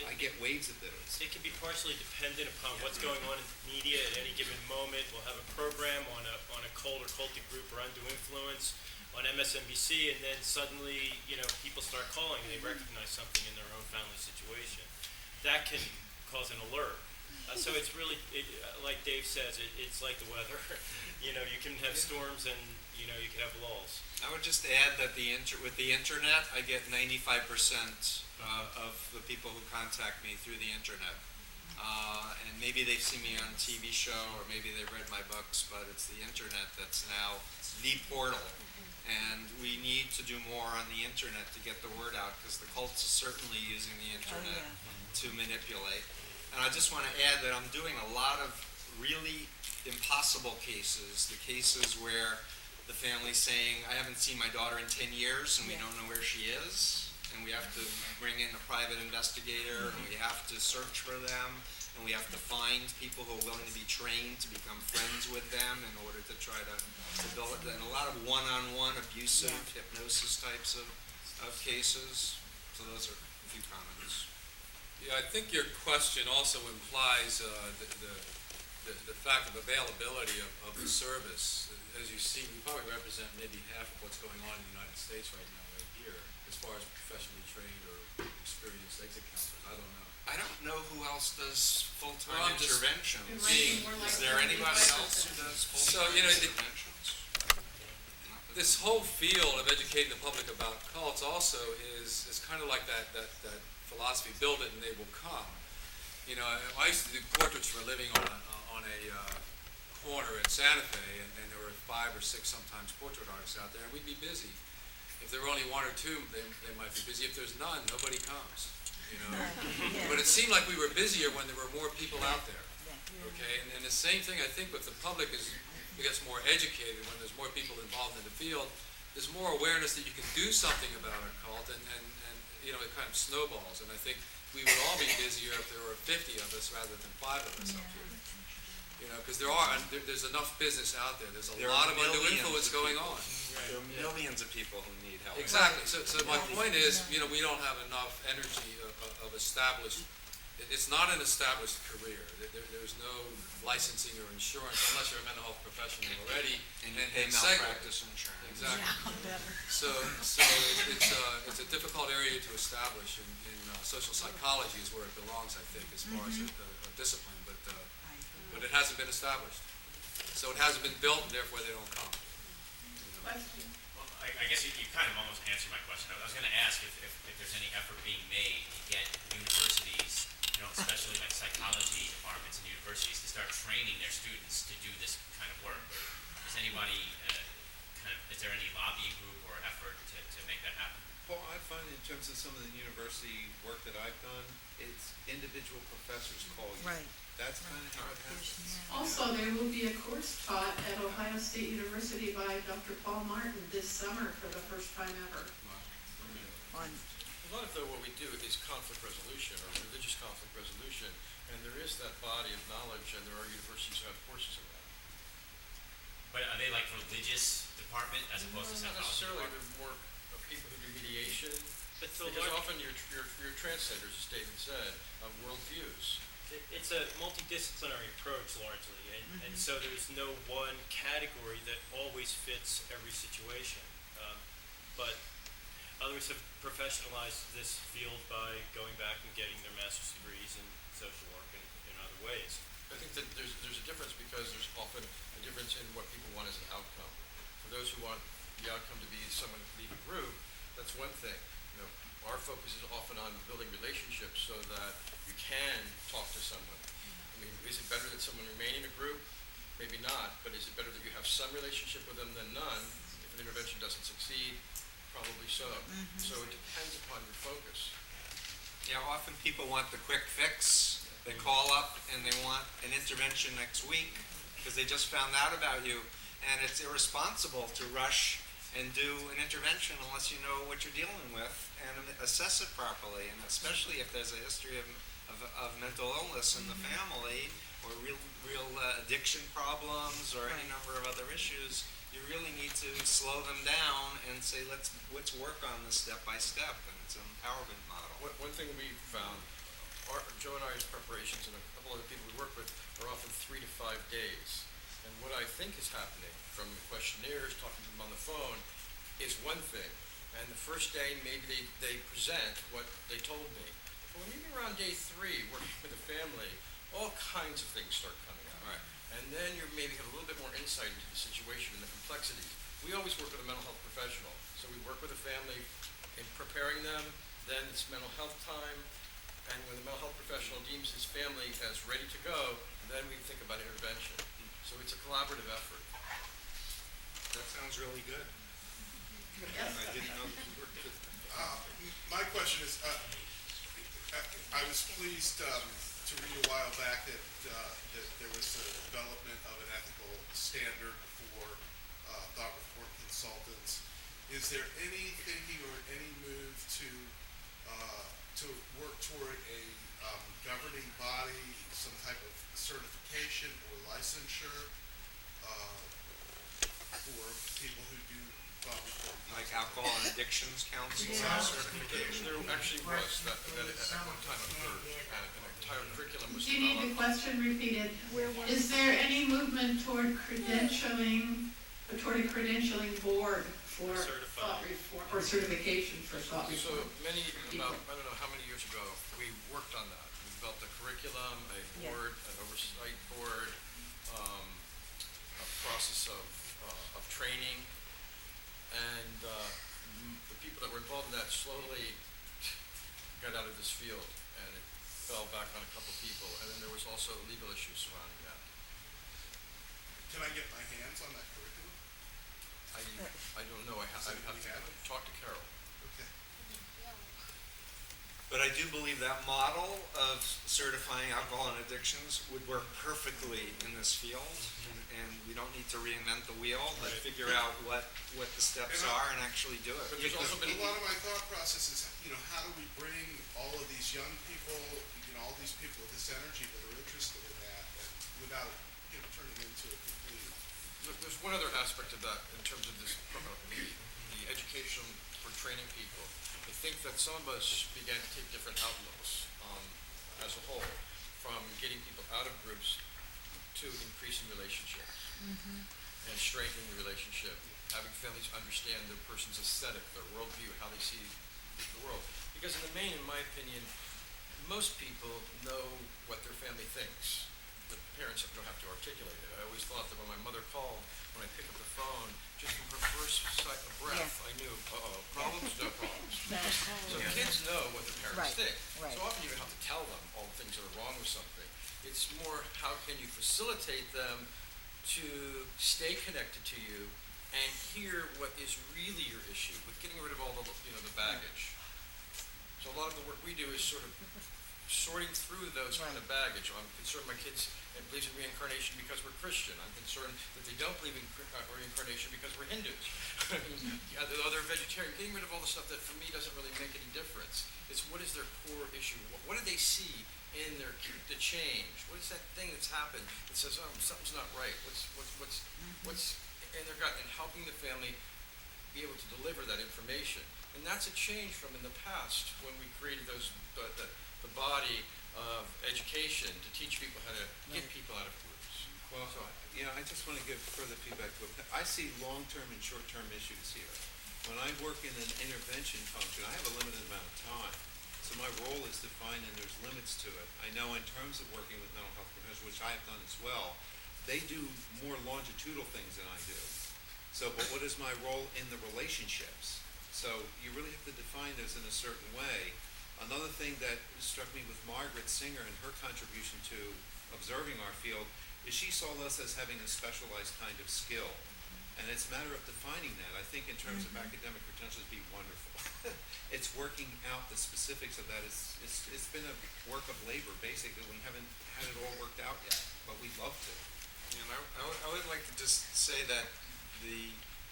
I get waves of those. It can be partially dependent upon what's going on in the media at any given moment. We'll have a program on a cult or cultic group or undue influence on MSNBC, and then suddenly, people start calling and they recognize something in their own family situation. That can cause an alert. So it's really, like Dave says, it's like the weather. You can have storms and, you can have lulls. I would just add that with the internet, I get 95% of the people who contact me through the internet. And maybe they've seen me on a TV show, or maybe they've read my books, but it's the internet that's now the portal. And we need to do more on the internet to get the word out, because the cults are certainly using the internet to manipulate. And I just want to add that I'm doing a lot of really impossible cases, the cases where the family's saying, I haven't seen my daughter in 10 years and we don't know where she is, and we have to bring in a private investigator, and we have to search for them, and we have to find people who are willing to be trained to become friends with them in order to try to build it. And a lot of one-on-one abusive hypnosis types of cases. So those are a few comments. Yeah, I think your question also implies the fact of availability of the service. As you see, we probably represent maybe half of what's going on in the United States right now, right here, as far as professionally trained or experienced exit counselors. I don't know. I don't know who else does full-time Well, I'm just interventions. It might be more like Is there anybody else who does So, full-time interventions? This whole field of educating the public about cults also is kind of like that philosophy: build it and they will come. I used to do portraits for a living on a corner at Santa Fe, and there were 5 or 6 sometimes portrait artists out there, and we'd be busy. If there were only 1 or 2, they might be busy. If there's none, nobody comes. But it seemed like we were busier when there were more people out there. Okay, and the same thing I think with the public is it gets more educated when there's more people involved in the field. There's more awareness that you can do something about a cult, and it kind of snowballs. And I think we would all be busier if there were 50 of us rather than 5 of us up here. Because there's enough business out there. There's a lot of undue influence going on. There are millions of people who need help. Exactly. So my point is, we don't have enough energy of established. It's not an established career. There's no licensing or insurance unless you're a mental health professional already. And pay malpractice insurance. Exactly. So it's a difficult area to establish, and social psychology is where it belongs, I think, as far as a discipline. But it hasn't been established. So it hasn't been built, and therefore they don't come. Question. Well, I guess you kind of almost answered my question. I was going to ask if there's any effort being made to get universities, especially like psychology departments in universities, to start training their students to do this kind of work. Is anybody is there any lobbying group or effort to make that happen? Well, I find in terms of some of the university work that I've done, it's individual professors call you. Right. That's kind of how it happens. Also, there will be a course taught at Ohio State University by Dr. Paul Martin this summer for the first time ever. On A lot of what we do is conflict resolution or religious conflict resolution, and there is that body of knowledge, and there are universities who have courses of that. But are they like religious department as opposed to Not psychology necessarily, department? they're more people who do mediation, But because often you're translators, as David said, of worldviews. it's a multidisciplinary approach largely, and so there's no one category that always fits every situation. But others have professionalized this field by going back and getting their master's degrees in social work and in other ways. I think that there's a difference because there's often a difference in what people want as an outcome. For those who want the outcome to be someone to leave a group, that's one thing. Our focus is often on building relationships so that you can talk to someone. I mean, is it better that someone remain in a group? Maybe not, but is it better that you have some relationship with them than none? If an intervention doesn't succeed, probably so. So it depends upon your focus. Often people want the quick fix. They call up and they want an intervention next week because they just found out about you, and it's irresponsible to rush and do an intervention unless you know what you're dealing with and assess it properly. And especially if there's a history of mental illness in the family, or real addiction problems, or any number of other issues, you really need to slow them down and say, let's work on this step by step. And it's an empowerment model. One thing we found Joe and I's preparations and a couple other people we work with are often 3 to 5 days. And what I think is happening from the questionnaires, talking to them on the phone, is one thing. And the first day, maybe they present what they told me. But when you get around day 3, working with a family, all kinds of things start coming out. Right. And then you maybe have a little bit more insight into the situation and the complexities. We always work with a mental health professional. So we work with a family in preparing them, then it's mental health time, and when the mental health professional deems his family as ready to go, then we think about intervention. So it's a collaborative effort. That sounds really good. I didn't know that you worked with. My question is, I was pleased to read a while back that there was a development of an ethical standard for thought reform consultants. Is there any thinking or any move to work toward a governing body, some type of certification or licensure for people who do thought reform? Like Alcohol and Addictions Council certification? There actually was that at one time occurred, and an entire curriculum was Do you need the developed. question repeated? Is there any movement toward credentialing, toward a credentialing board for thought reform, or certification for thought So reform? many, about, I don't know how many years ago, we worked on that. We developed a curriculum, a board, an oversight board, a process of training. And the people that were involved in that slowly got out of this field, and it fell back on a couple people. And then there was also legal issues surrounding that. Can I get my hands on that curriculum? I don't know, I have to talk to Carol. Okay. But I do believe that model of certifying alcohol and addictions would work perfectly in this field. And we don't need to reinvent the wheel, but figure out what the steps are and actually do it. But there's also been A lot of my thought process is, how do we bring all of these young people, all these people with this energy that are interested in that, and without, turning into a complete. There's one other aspect of that in terms of this, the education for training people. I think that some of us began to take different outlooks as a whole, from getting people out of groups to increasing relationships and strengthening the relationship, having families understand their person's aesthetic, their worldview, how they see the world. Because in the main, in my opinion, most people know what their family thinks. The parents don't have to articulate it. I always thought that when my mother called, when I pick up the phone, just from her first sight of breath, I knew, problems, no problems. So kids know what the parents think. Right. So often you don't have to tell them all the things that are wrong with something. It's more, how can you facilitate them to stay connected to you and hear what is really your issue, with getting rid of all the baggage. So a lot of the work we do is sort of sorting through those kind of baggage. I'm concerned my kids believe in reincarnation because we're Christian. I'm concerned that they don't believe in reincarnation because we're Hindus. They're vegetarian. Getting rid of all the stuff that for me doesn't really make any difference. It's what is their core issue? What do they see in the change? What is that thing that's happened that says, something's not right? What's in their gut? And helping the family be able to deliver that information. And that's a change from in the past when we created the body of education to teach people how to get people out of groups. Well, I just want to give further feedback to it. I see long-term and short-term issues here. When I work in an intervention function, I have a limited amount of time. So my role is defined and there's limits to it. I know in terms of working with mental health professionals, which I have done as well, they do more longitudinal things than I do. So, but what is my role in the relationships? So you really have to define those in a certain way. Another thing that struck me with Margaret Singer and her contribution to observing our field is she saw us as having a specialized kind of skill. And it's a matter of defining that. I think in terms of academic credentials, it'd be wonderful. It's working out the specifics of that. It's been a work of labor, basically. We haven't had it all worked out yet, but we'd love to. And I would like to just say that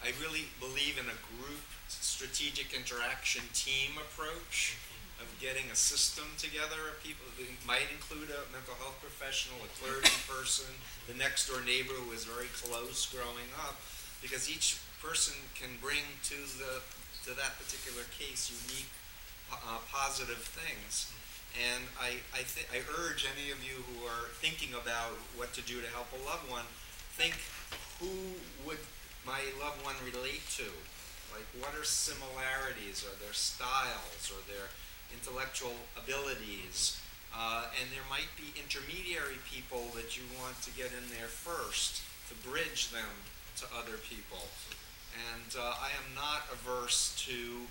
I really believe in a group strategic interaction team approach of getting a system together of people who might include a mental health professional, a clergy person, the next door neighbor who was very close growing up, because each person can bring to that particular case unique positive things. And I urge any of you who are thinking about what to do to help a loved one, think, who would my loved one relate to? Like, what are similarities, or their styles, or their intellectual abilities? And there might be intermediary people that you want to get in there first to bridge them to other people. And I am not averse to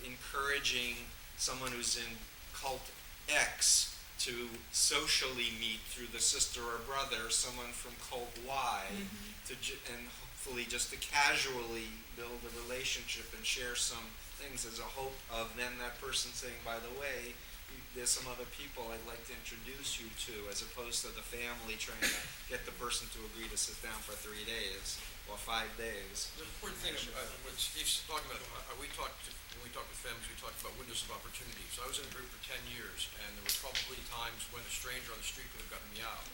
encouraging someone who's in cult X to socially meet through the sister or brother, someone from cult Y, and hopefully just to casually build a relationship and share some things as a hope of then that person saying, by the way, there's some other people I'd like to introduce you to, as opposed to the family trying to get the person to agree to sit down for 3 days or 5 days. The important thing, what Steve's talking about, when we talked with families, we talked about windows of opportunity. So I was in a group for 10 years, and there were probably times when a stranger on the street could have gotten me out.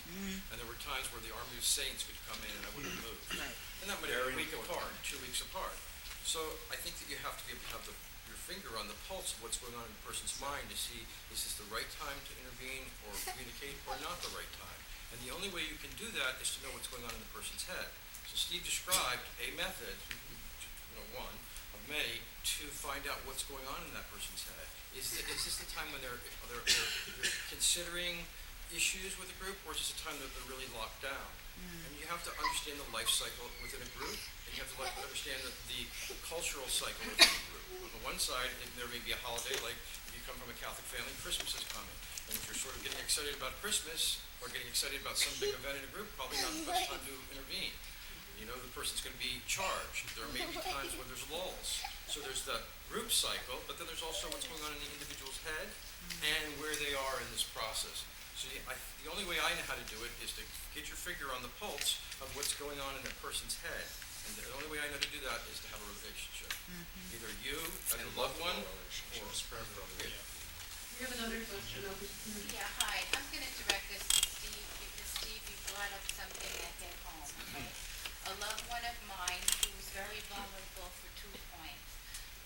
And there were times where the army of saints could come in and I wouldn't move. And that might be a week apart, 2 weeks apart. So I think that you have to be able to have your finger on the pulse of what's going on in the person's mind to see, is this the right time to intervene or communicate, or not the right time? And the only way you can do that is to know what's going on in the person's head. So Steve described a method, one of many, to find out what's going on in that person's head. Is this the time when they're considering issues with a group, or is this a time that they're really locked down? And you have to understand the life cycle within a group, and you have to understand the cultural cycle within a group. On the one side, there may be a holiday, like if you come from a Catholic family, Christmas is coming. And if you're sort of getting excited about Christmas, or getting excited about some big event in a group, probably not the best time to intervene. You know, the person's going to be charged. There may be times when there's lulls. So there's the group cycle, but then there's also what's going on in the individual's head and where they are in this process. So the only way I know how to do it is to get your finger on the pulse of what's going on in that person's head. And the only way I know to do that is to have a relationship. Either you, as a loved one, or a parent. We have another question over here. Yeah, hi. I'm going to direct this to Steve, because Steve, you brought up something that hit home, okay? A loved one of mine who was very vulnerable for 2 points.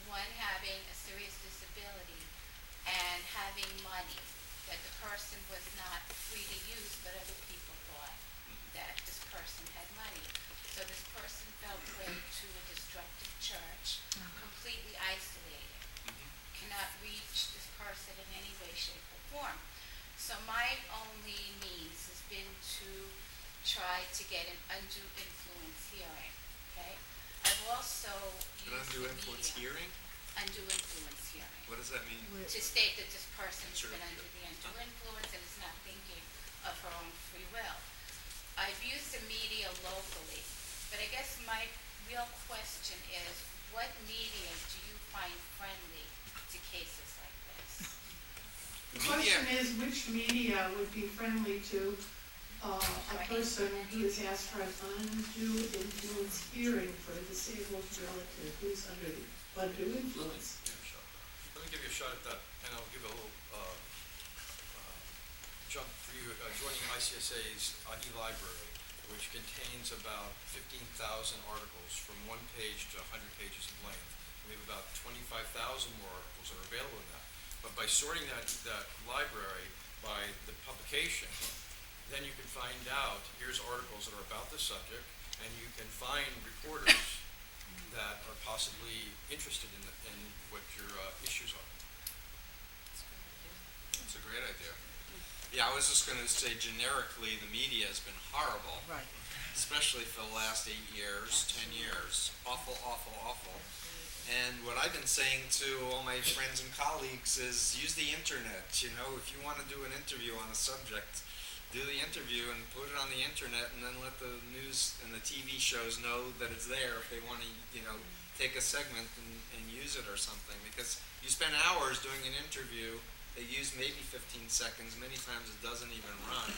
One, having a serious disability, and having money that the person was not free to use, but other people thought that this person had money. So this person fell prey to a destructive church, completely isolated, cannot reach this person in any way, shape, or form. So my only means has been to try to get an undue influence hearing, okay? I've also used Undue the influence media. hearing? Undue influence hearing. What does that mean? To state that this person has Sure. been under the undue influence and is not thinking of her own free will. I've used the media locally, but I guess my real question is, what media do you find friendly to cases like this? The question is, which media would be friendly to a person who is asked for an undue influence hearing for a disabled relative who's under the undue influence? Let me give you a shot at that, and I'll give a little jump for you. Joining ICSA's e-library, which contains about 15,000 articles from 1 page to 100 pages in length. We have about 25,000 more articles that are available in that. But by sorting that library by the publication, then you can find out, here's articles that are about the subject, and you can find reporters that are possibly interested in what your issues are. That's a great idea. Yeah, I was just going to say generically, the media has been horrible. Right. Especially for the last 8 years, 10 years. Awful, awful, awful. And what I've been saying to all my friends and colleagues is use the internet. You know, if you want to do an interview on a subject, do the interview and put it on the internet, and then let the news and the TV shows know that it's there if they want to, you know, take a segment and use it or something. Because you spend hours doing an interview, they use maybe 15 seconds, many times it doesn't even run.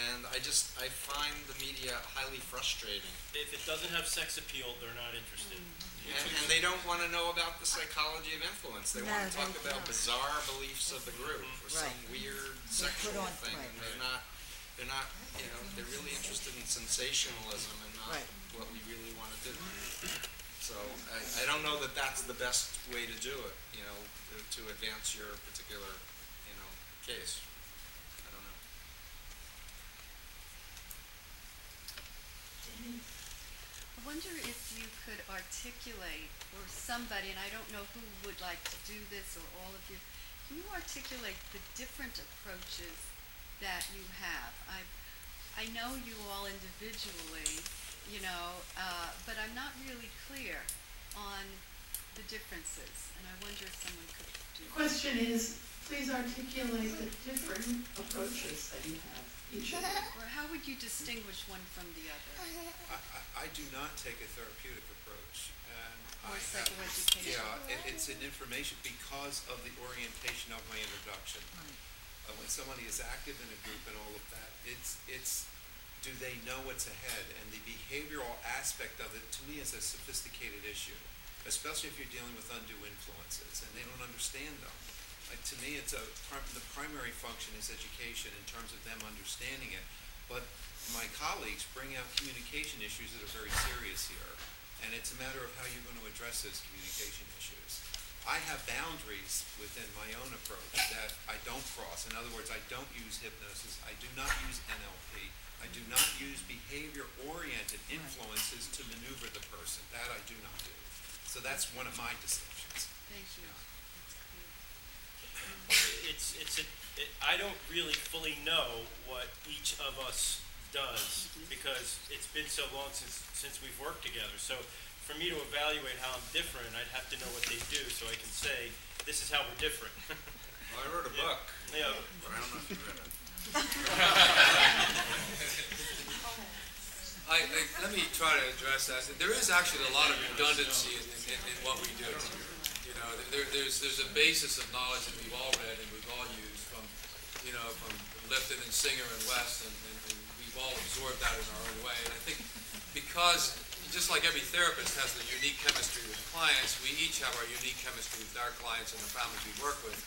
And I find the media highly frustrating. If it doesn't have sex appeal, they're not interested. And they don't want to know about the psychology of influence. They want to talk about bizarre beliefs of the group or some weird sexual thing. And they're not, you know, they're really interested in sensationalism and not what we really want to do. So So I don't know that that's the best way to do it, you know, to advance your particular, you know, case. I don't know. I wonder if you could articulate, or somebody, and I don't know who would like to do this, or all of you, can you articulate the different approaches that you have? I know you all individually, you know, but I'm not really clear on the differences, and I wonder if someone could do The that. question is, please articulate the different approaches that you have, each of you. Or how would you distinguish one from the other? I do not take a therapeutic approach, and Or I have, psychoeducation? it's an information because of the orientation of my introduction. When somebody is active in a group and all of that, it's do they know what's ahead? And the behavioral aspect of it, to me, is a sophisticated issue, especially if you're dealing with undue influences and they don't understand them. To me, the primary function is education in terms of them understanding it. But my colleagues bring out communication issues that are very serious here. And it's a matter of how you're going to address those communication issues. I have boundaries within my own approach that I don't cross. In other words, I don't use hypnosis. I do not use NLP. I do not use behavior-oriented influences to maneuver the person. That I do not do. So that's one of my distinctions. Thank you. That's clear. I don't really fully know what each of us does, because it's been so long since we've worked together. So for me to evaluate how I'm different, I'd have to know what they do, so I can say, this is how we're different. Well, I wrote a book, Yeah. but I don't know if you read it. Let me try to address that. There is actually a lot of redundancy in what we do. You know, there's a basis of knowledge that we've all read and we've all used from Lifton and Singer and West, and we've all absorbed that in our own way. And I think because, just like every therapist has the unique chemistry with clients, we each have our unique chemistry with our clients and the families we work with.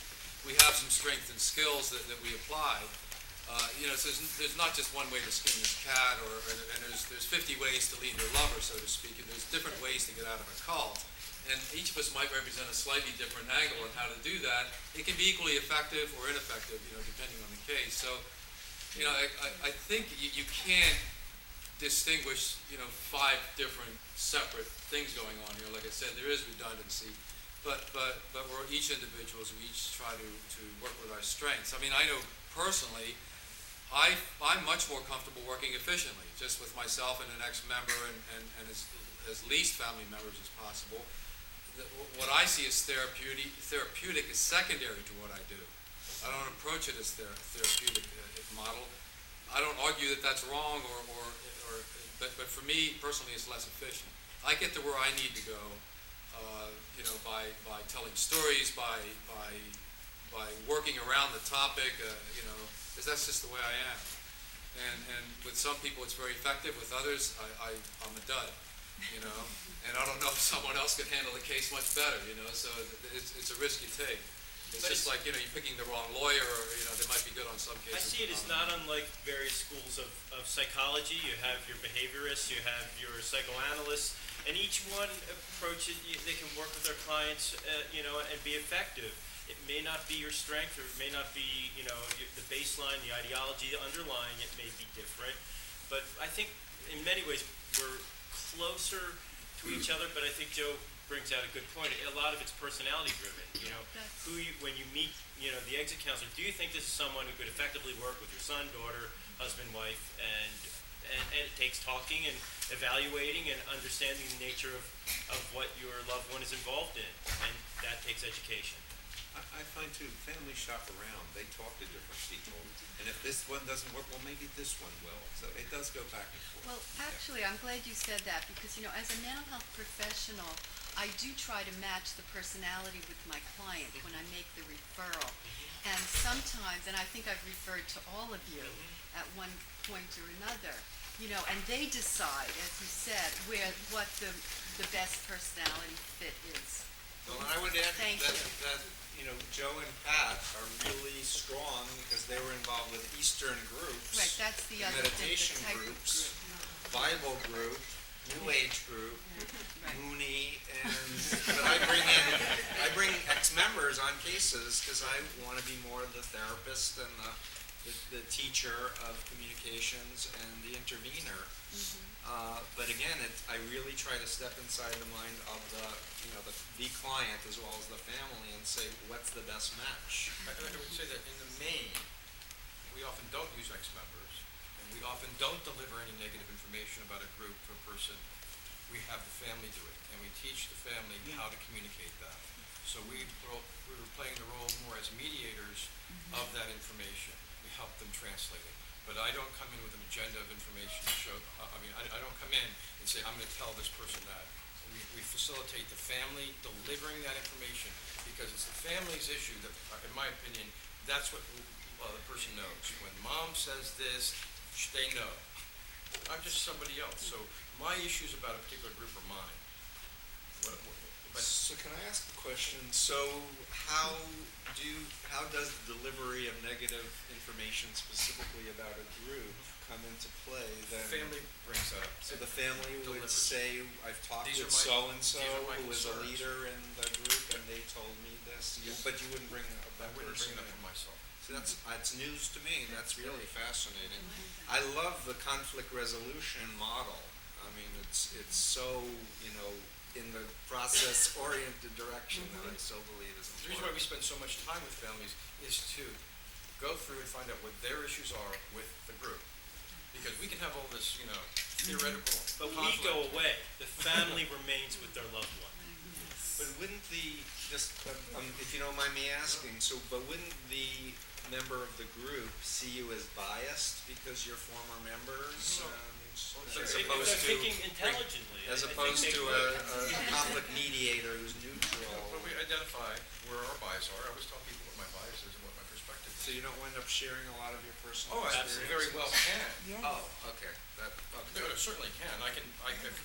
We have some strengths and skills that we apply. So there's not just one way to skin this cat, and there's 50 ways to leave your lover, so to speak, and there's different ways to get out of a cult. And each of us might represent a slightly different angle on how to do that. It can be equally effective or ineffective, depending on the case. So, I think you can't distinguish, 5 different separate things going on here. Like I said, there is redundancy, but we're each individuals. We each try to work with our strengths. I mean, I know personally, I'm much more comfortable working efficiently, just with myself and an ex-member and as least family members as possible. What I see as therapeutic is secondary to what I do. I don't approach it as therapeutic model. I don't argue that that's wrong, but for me personally, it's less efficient. I get to where I need to go, by telling stories, by working around the topic, because that's just the way I am. And with some people, it's very effective. With others, I'm a dud. And I don't know if someone else could handle the case much better, so it's a risk you take. It's just like, you're picking the wrong lawyer, or, they might be good on some cases. I see it as not unlike various schools of psychology. You have your behaviorists, you have your psychoanalysts, and each one approaches, they can work with their clients, and be effective. It may not be your strength, or it may not be, the baseline, the ideology underlying it may be different. But I think in many ways we're closer to each other, but I think Joe brings out a good point. A lot of it's personality driven. When you meet, the exit counselor, do you think this is someone who could effectively work with your son, daughter, husband, wife, and it takes talking and evaluating and understanding the nature of what your loved one is involved in, and that takes education. I find too, families shop around, they talk to different people, and if this one doesn't work, well, maybe this one will. So it does go back and forth. Well, actually, I'm glad you said that, because, as a mental health professional, I do try to match the personality with my client when I make the referral. And sometimes, and I think I've referred to all of you at one point or another, and they decide, as you said, what the best personality fit is. Well, I would add Thank that you. Joe and Pat are really strong because they were involved with Eastern groups. Right, that's the other thing, the meditation type of groups, group. Bible group, new age group, Mooney, but I bring ex-members on cases because I want to be more the therapist and the teacher of communications and the intervener. But again, I really try to step inside the mind of the client as well as the family and say, what's the best match? I would say that in the main, we often don't use ex-members, and we often don't deliver any negative information about a group to a person. We have the family do it, and we teach the family how to communicate that. So we were playing the role more as mediators of that information. We help them translate it. But I don't come in with an agenda of information to show, I don't come in and say, I'm going to tell this person that. We facilitate the family delivering that information because it's the family's issue that, in my opinion, that's what the person knows. When mom says this, they know. I'm just somebody else. So my issues about a particular group are mine. So can I ask a question? So how does the delivery of negative information specifically about a group come into play then? Family brings that up. So the family would Delivers. say, I've talked These with are my so-and-so who is a concerns. leader in the group and they told me this, but you wouldn't bring up I that wouldn't person bring it up in. for myself. So that's news to me. That's really fascinating. I love the conflict resolution model. I mean, it's so, in the process-oriented direction that I so believe is The reason why important. we spend so much time with families is to go through and find out what their issues are with the group. Because we can have all this, theoretical But we conflict. go away. The family remains with their loved one. But wouldn't if you don't mind me asking, but wouldn't the member of the group see you as biased because you're former members? If they're thinking intelligently. As I think opposed they to would. a conflict mediator who's neutral. When we identify where our biases are, I always tell people what my bias is and what my perspective is. So you don't wind up sharing a lot of your personal Oh, I experiences? very well can. Oh, okay. No, I certainly can.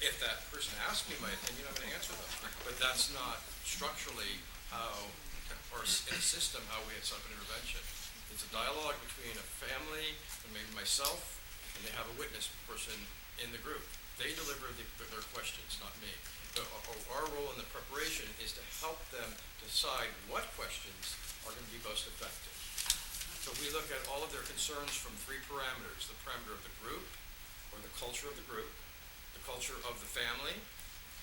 If that person asks me my opinion, I'm going to answer them. But that's not structurally how, or in a system, how we set up an intervention. It's a dialogue between a family and maybe myself, and they have a witness person in the group. They deliver their questions, not me. Our role in the preparation is to help them decide what questions are going to be most effective. So we look at all of their concerns from three parameters: the parameter of the group, or the culture of the group, the culture of the family,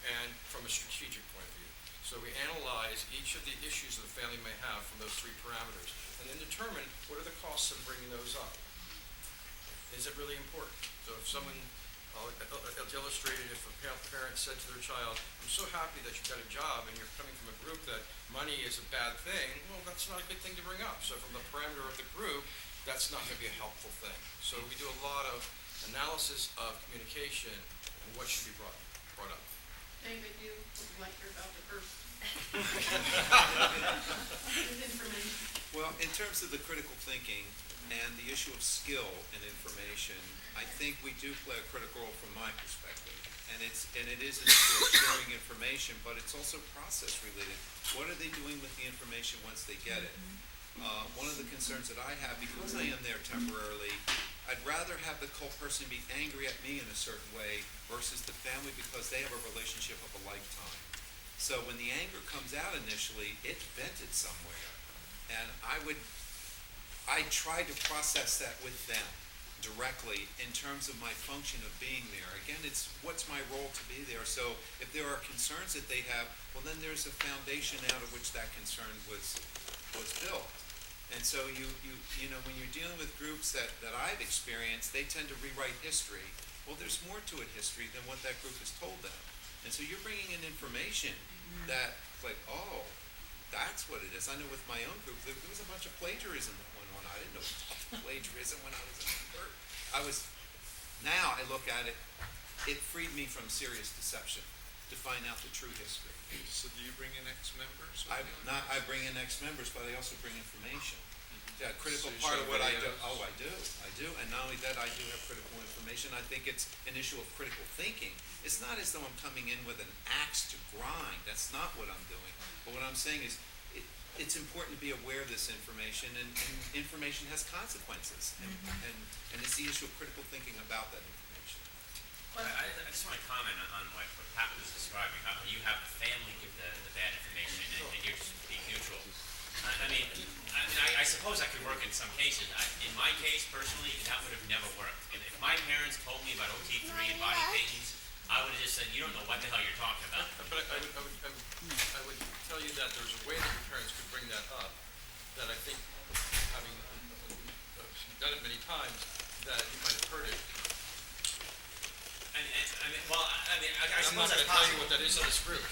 and from a strategic point of view. So we analyze each of the issues that the family may have from those three parameters, and then determine what are the costs of bringing those up. Is it really important? So if someone, it's illustrated if a parent said to their child, I'm so happy that you've got a job and you're coming from a group that money is a bad thing, well, that's not a good thing to bring up. So from the parameter of the group, that's not going to be a helpful thing. So we do a lot of analysis of communication and what should be brought up. David, you would like your about the first. Information. Well, in terms of the critical thinking and the issue of skill and information, I think we do play a critical role from my perspective. And it is an issue of sharing information, but it's also process related. What are they doing with the information once they get it? One of the concerns that I have, because I am there temporarily, I'd rather have the person be angry at me in a certain way versus the family because they have a relationship of a lifetime. So when the anger comes out initially, it's vented somewhere. And I try to process that with them directly in terms of my function of being there. Again, it's what's my role to be there. So if there are concerns that they have, well, then there's a foundation out of which that concern was built. And so when you're dealing with groups that I've experienced, they tend to rewrite history. Well, there's more to a history than what that group has told them. And so you're bringing in information that, like, oh, that's what it is. I know with my own group, there was a bunch of plagiarism that went on. I didn't know plagiarism when I was in the group. Now I look at it, it freed me from serious deception to find out the true history. So do you bring in ex-members? I bring in ex-members, but I also bring information. Yeah, critical So you part show of what I do. videos? Oh, I do. And not only that, I do have critical information. I think it's an issue of critical thinking. It's not as though I'm coming in with an axe to grind. That's not what I'm doing. But what I'm saying is, it's important to be aware of this information, and information has consequences. And it's the issue of critical thinking about that information. I just want to comment on what Pat was describing, how you have the family give the bad information and you're just being neutral. I suppose that could work in some cases. In my case, personally, that would have never worked. If my parents told me about OT3 and body paintings, I would have just said, you don't know what the hell you're talking about. But I would tell you that there's a way that your parents could bring that up, that I think, having done it many times, that you might have heard it. I I'm suppose not that's going to tell you possible. what that is on this group.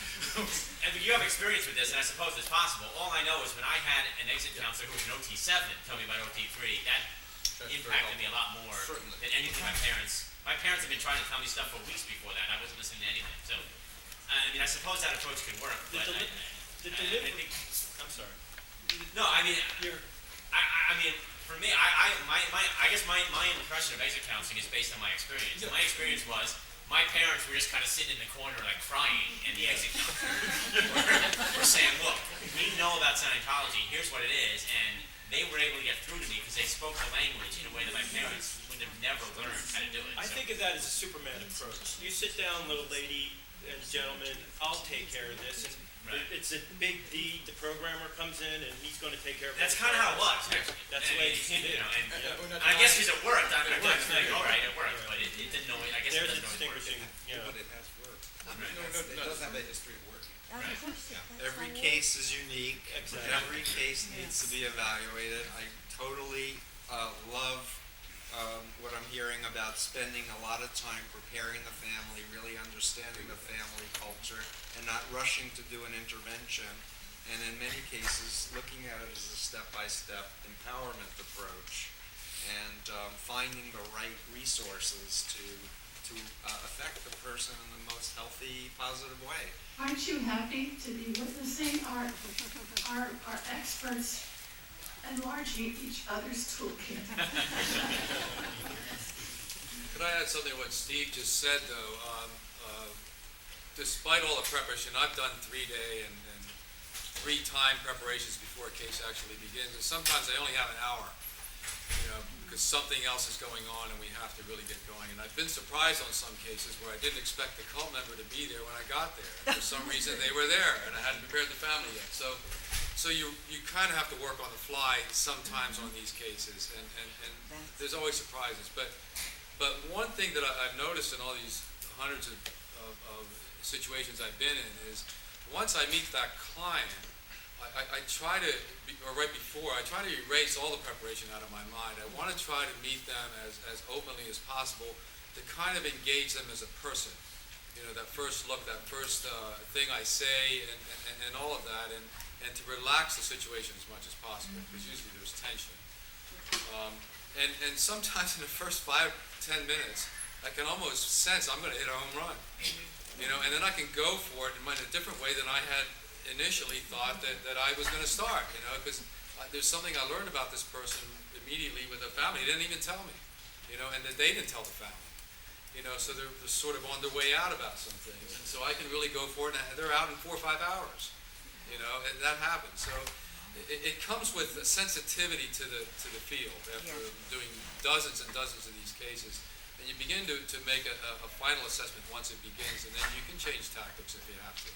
You have experience with this, and I suppose it's possible. All I know is when I had an exit counselor who was an OT7 tell me about OT3, that impacted me a lot more Certainly. than anything my parents have been trying to tell me stuff for weeks before that. I wasn't listening to anything. So, I suppose that approach could work, but I think. I'm sorry. No, for me, I guess my impression of exit counseling is based on my experience. And my experience was my parents were just kind of sitting in the corner like crying, and the exit counselor were saying, "Look, we know about Scientology. Here's what it is," and they were able to get through to me because they spoke the language in a way that my parents would have never learned how to do it. I think of that as a Superman approach. You sit down, little lady and gentlemen, I'll take care of this. And Right. it's a big deed. The programmer comes in and he's going to take care of it. That's kind of how it was. That's the way it and is. I guess because it worked. It works, like, yeah. all right, it worked, but it didn't always. I guess it There's a doesn't always work. distinguishing, But it has worked. Right. It does have a history of working. Every case is unique. Exactly. Every case needs to be evaluated. I totally love what I'm hearing about spending a lot of time preparing the family, really understanding the family culture, and not rushing to do an intervention. And in many cases, looking at it as a step-by-step empowerment approach, and finding the right resources to affect the person in the most healthy, positive way. Aren't you happy to be witnessing our experts enlarging each other's toolkit? Could I add something to what Steve just said, though? Despite all the preparation, I've done 3-day and 3-time preparations before a case actually begins, and sometimes I only have an hour, because something else is going on and we have to really get going. And I've been surprised on some cases where I didn't expect the cult member to be there when I got there. And for some reason, they were there, and I hadn't prepared the family yet. So you kind of have to work on the fly sometimes on these cases, and there's always surprises. But one thing that I've noticed in all these hundreds of situations I've been in is once I meet that client, I try to, or right before, I try to erase all the preparation out of my mind. I want to try to meet them as openly as possible to kind of engage them as a person. That first look, that first thing I say, and all of that, and to relax the situation as much as possible, because usually there's tension. And sometimes in the first 5-10 minutes, I can almost sense I'm going to hit a home run. And then I can go for it in a different way than I had initially thought that I was going to start, because there's something I learned about this person immediately with the family. They didn't even tell me, and that they didn't tell the family. So they're sort of on their way out about some things. And so I can really go for it, and they're out in 4 or 5 hours, and that happens. So it comes with a sensitivity to the field after doing dozens and dozens of these cases. And you begin to make a final assessment once it begins, and then you can change tactics if you have to.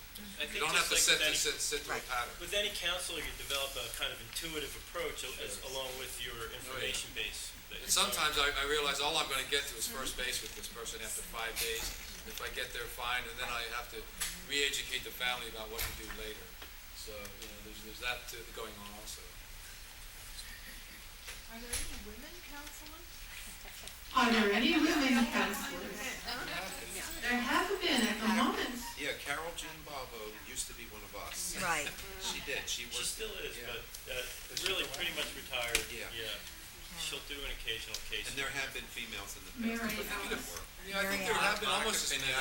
You don't have to sit through a pattern. With any counselor, you develop a kind of intuitive approach along with your information base. And sometimes I realize all I'm going to get to is first base with this person after 5 days. If I get there, fine, and then I have to re-educate the family about what to do later. So, there's that going on also. Are there any women counselors? Are there any women counselors? There have been at the moment. Yeah, Carol Jean Bravo used to be one of us. Right. She did. She She was. still is, Yeah. but really pretty much retired. Yeah. She'll do an occasional case. And there have been females in the Mary past. But negative Alice. work. Yeah, I think there have been almost as many.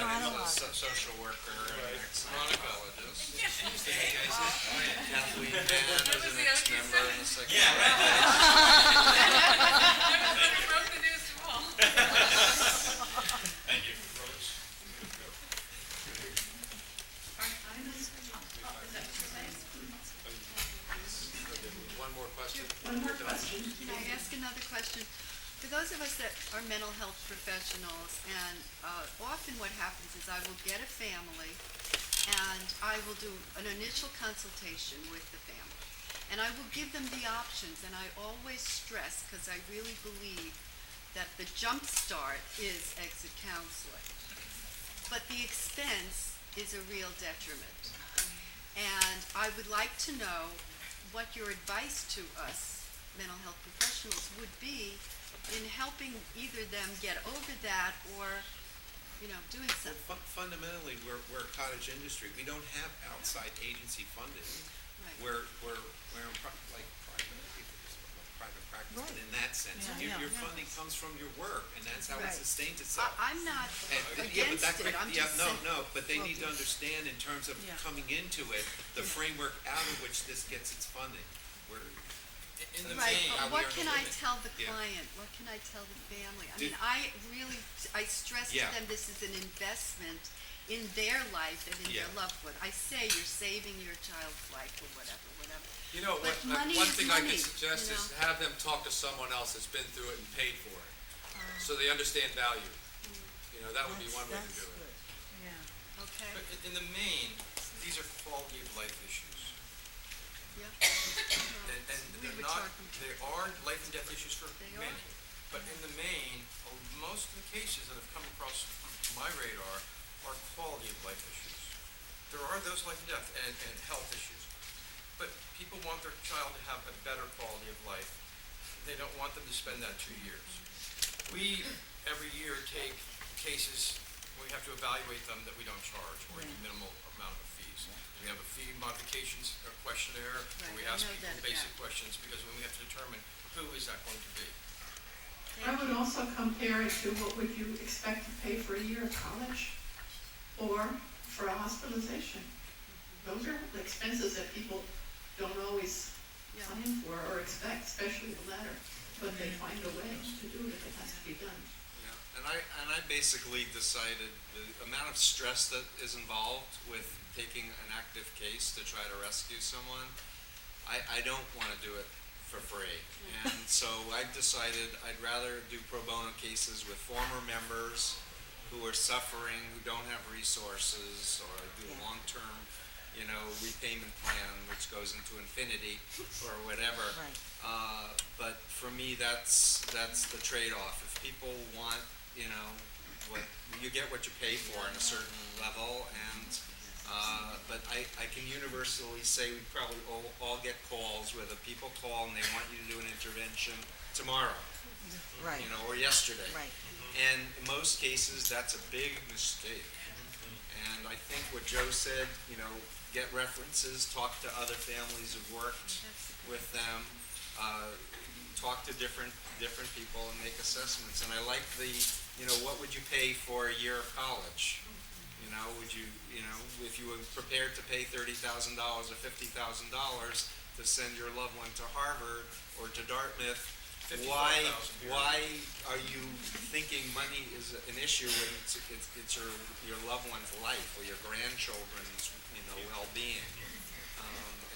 Social worker, and psychologist. Right. Kathleen Mann is an ex-member and a psychologist. Yeah, right. Thank you. One more question. One more question. Can I ask another question? For those of us that are mental health professionals, and often what happens is I will get a family and I will do an initial consultation with the family. And I will give them the options, and I always stress, because I really believe that the jump start is exit counseling. But the expense is a real detriment. And I would like to know what your advice to us, mental health professionals, would be in helping either them get over that or, doing something. Fundamentally, we're a cottage industry. We don't have outside agency funding. Right. We're in private practice, but in that sense, your funding comes from your work, and that's how it Right. sustains itself. I'm not But against it, I'm just saying. But they need to understand in terms of coming into it, the framework out of which this gets its funding. In the Right, main, but what can I tell the Yeah. client? What can I tell the family? I Did- mean, I stress to Yeah. them this is an investment in their life and in their Yeah. loved one. I say you're saving your child's life or whatever. You know, But money one is thing I money, could suggest you is know? have them talk to someone else that's been through it and paid for it, so they understand value. That would be one way to do it. Okay? but in the main, these are quality of life issues. Yeah. And We they're were not, talking- they are life and death issues for They many. are. But in the main, most of the cases that have come across my radar are quality of life issues. There are those life and death and health issues. But people want their child to have a better quality of life. They don't want them to spend that 2 years. We, every year, take cases, we have to evaluate them that we don't charge or a minimal amount of fees. We have a fee modifications questionnaire, where we Right, I ask know people that, basic yeah. questions, because when we have to determine who is that going to be. I would also compare it to what would you expect to pay for a year of college or for a hospitalization. Those are the expenses that people don't always Yeah. plan for or expect, especially the latter, but they find a way to do it if it has to be done. Yeah, and I basically decided the amount of stress that is involved with taking an active case to try to rescue someone, I don't want to do it for free. And so I decided I'd rather do pro bono cases with former members who are suffering, who don't have resources, or I do a long-term, repayment plan which goes into infinity or whatever. But for me, that's the trade-off. If people want, what you get what you pay for in a certain level, and but I can universally say we probably all get calls where the people call and they want you to do an intervention tomorrow, or yesterday. And in most cases, that's a big mistake. And I think what Joe said, get references, talk to other families who've worked with them, talk to different people and make assessments. And I like what would you pay for a year of college? Would you, if you were prepared to pay $30,000 or $50,000 to send your loved one to Harvard or to Dartmouth, why are you thinking money is an issue when it's your loved one's life or your grandchildren's well-being?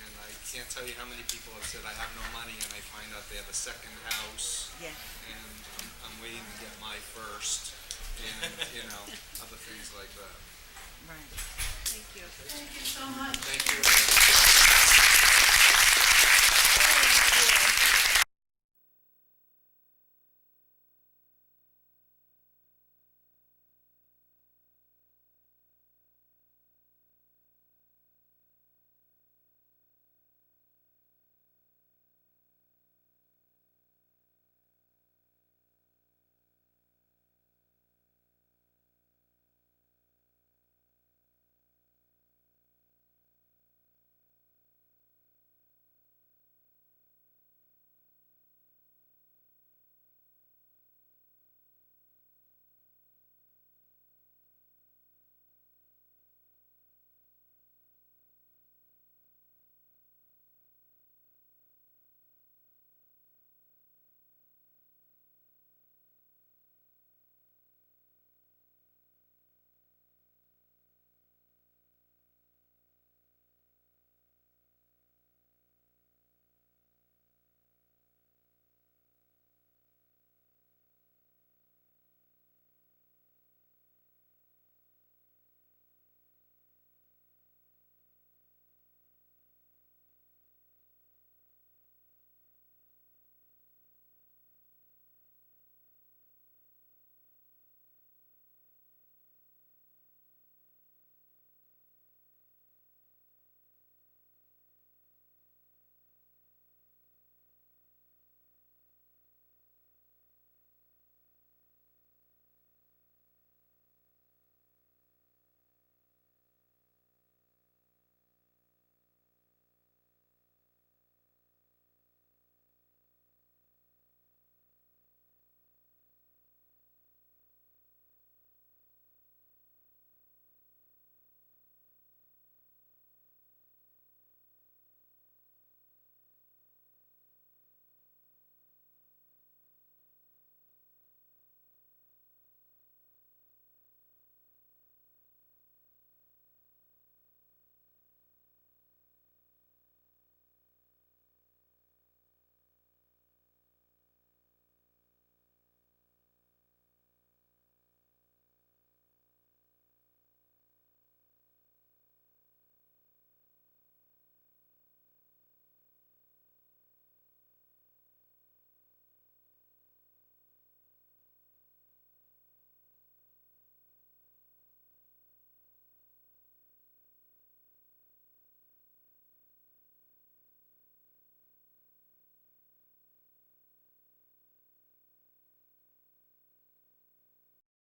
And I can't tell you how many people have said I have no money, and I find out they have a second house, and I'm waiting to get my first, and other things like that. Thank you. Thank you so much. Thank you.